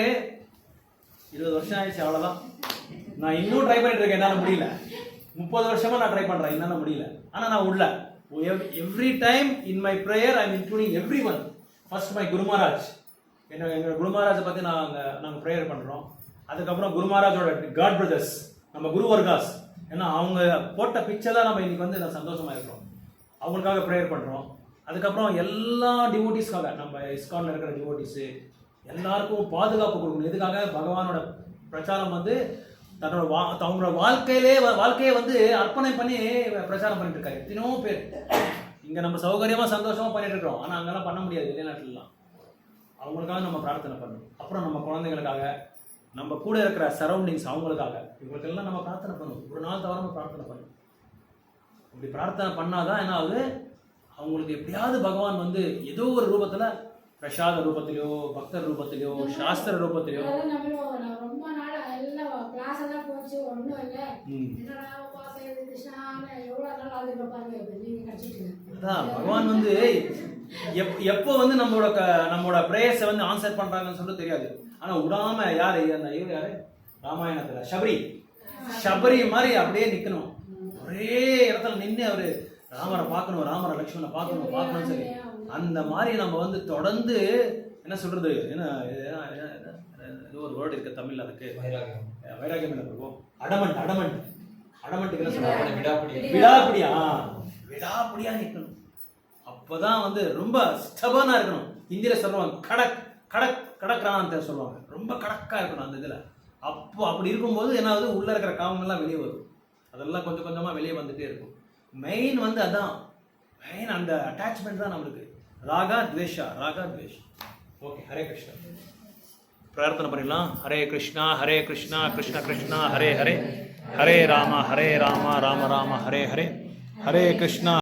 20 வருஷம் ஆயிடுச்சு அவ்வளோதான், நான் இன்னும் ட்ரை பண்ணிட்டு இருக்கேன், என்னால் முடியல. 30 வருஷமா நான் ட்ரை பண்ணுறேன், என்னால் முடியல. ஆனால் நான் உள்ள every time in my prayer I am including every one. First my guru Maharaj, எங்கள் குரு மகாராஜை பற்றி நாங்கள் ப்ரேயர் பண்ணுறோம். அதுக்கப்புறம் குரு மகாராஜோட காட் பிரதர்ஸ், நம்ம குரு வர்காஸ், ஏன்னா அவங்க போட்ட பிக்சர் தான் நம்ம இன்னைக்கு வந்து சந்தோஷமா இருக்கிறோம். அவங்களுக்காக ப்ரேயர் பண்ணுறோம். அதுக்கப்புறம் எல்லா டிவோட்டிஸ்க்காக, நம்ம இஸ்கான்ல இருக்கிற டிவோட்டிஸு எல்லாருக்கும் பாதுகாப்பு கொடுக்கணும். எதுக்காக, பகவானோட பிரச்சாரம் வந்து அவங்களோட வாழ்க்கையை வந்து அர்ப்பணம் பண்ணி பிரச்சாரம் பண்ணிட்டு இருக்காரு. எத்தனையோ பேர் இங்கே நம்ம சௌகரியமாக சந்தோஷமாக பண்ணிட்டு இருக்கிறோம். ஆனால் அங்கெல்லாம் பண்ண முடியாது, வெளிநாட்டிலலாம். அவங்களுக்காக நம்ம பிரார்த்தனை பண்ணணும். அப்புறம் நம்ம குழந்தைங்களுக்காக, நம்ம கூட இருக்கிற சரௌண்டிங்ஸ் அவங்களுக்காக, இவங்களுக்கெல்லாம் நம்ம பிரார்த்தனை பண்ணணும். ஒரு நாள் தவறாம பிரார்த்தனை பண்ணணும். இப்படி பிரார்த்தனை பண்ணாதான் என்ன ஆகுது, அவங்களுக்கு எப்படியாவது பகவான் வந்து ஏதோ ஒரு ரூபத்துல, பிரசாத ரூபத்திலையோ, பக்தர் ரூபத்திலையோ, சாஸ்திர ரூபத்திலையோ. ரொம்ப நாள் எல்லாம் கிளாஸ் எல்லாம் போச்சு, ஒன்றும் இல்லை, அதான் பகவான் வந்து எப்போ வந்து நம்மளோட பிரேயர்ஸை வந்து ஆன்சர் பண்றாங்கன்னு சொல்லிட்டு தெரியாது. ஆனா விடாம யாரு அந்த இவர் யாரு, ராமாயணத்துல சபரி மாதிரி அப்படியே நிக்கணும். ஒரே இடத்துல நின்று அவரு ராமரை பார்க்கணும், ராமரை லட்சுமணனை பார்க்கணும் சரி. அந்த மாதிரி நம்ம வந்து தொடர்ந்து என்ன சொல்றது, ஏதோ ஒரு வேர்டு இருக்கு தமிழ்ல, அதுக்கு வைராகியம் என்ன பிரபு, அடமண்ட்டுக்கு என்ன சொல்றாங்க, விடாப்பிடியா நிக்கணும். அப்பதான் வந்து ரொம்ப ஸ்டபனா இருக்கணும். ஹிந்தியில சொல்லுவாங்க கடக்ரான்னு சொல்லுவாங்க. ரொம்ப கடக்கா இருக்கணும் அந்த இதுல. அப்படி இருக்கும்போது என்ன ஆகுது, உள்ள இருக்கிற காமங்கள்லாம் வெளியே வரும். அதெல்லாம் கொஞ்சம் கொஞ்சமா வெளியே வந்துட்டே இருக்கும். மெயின் வந்து அதான் மெயின், அந்த அட்டாச்மெண்ட் தான் நம்மளுக்கு. ராகா துவேஷா. ஓகே, ஹரே கிருஷ்ணா. பிரார்த்தனை பண்ணிடலாம். ஹரே கிருஷ்ணா கிருஷ்ணா கிருஷ்ணா ஹரே ஹரே, ஹரே ராம ராம ராம ஹரே ஹரே, ஹரே கிருஷ்ணா.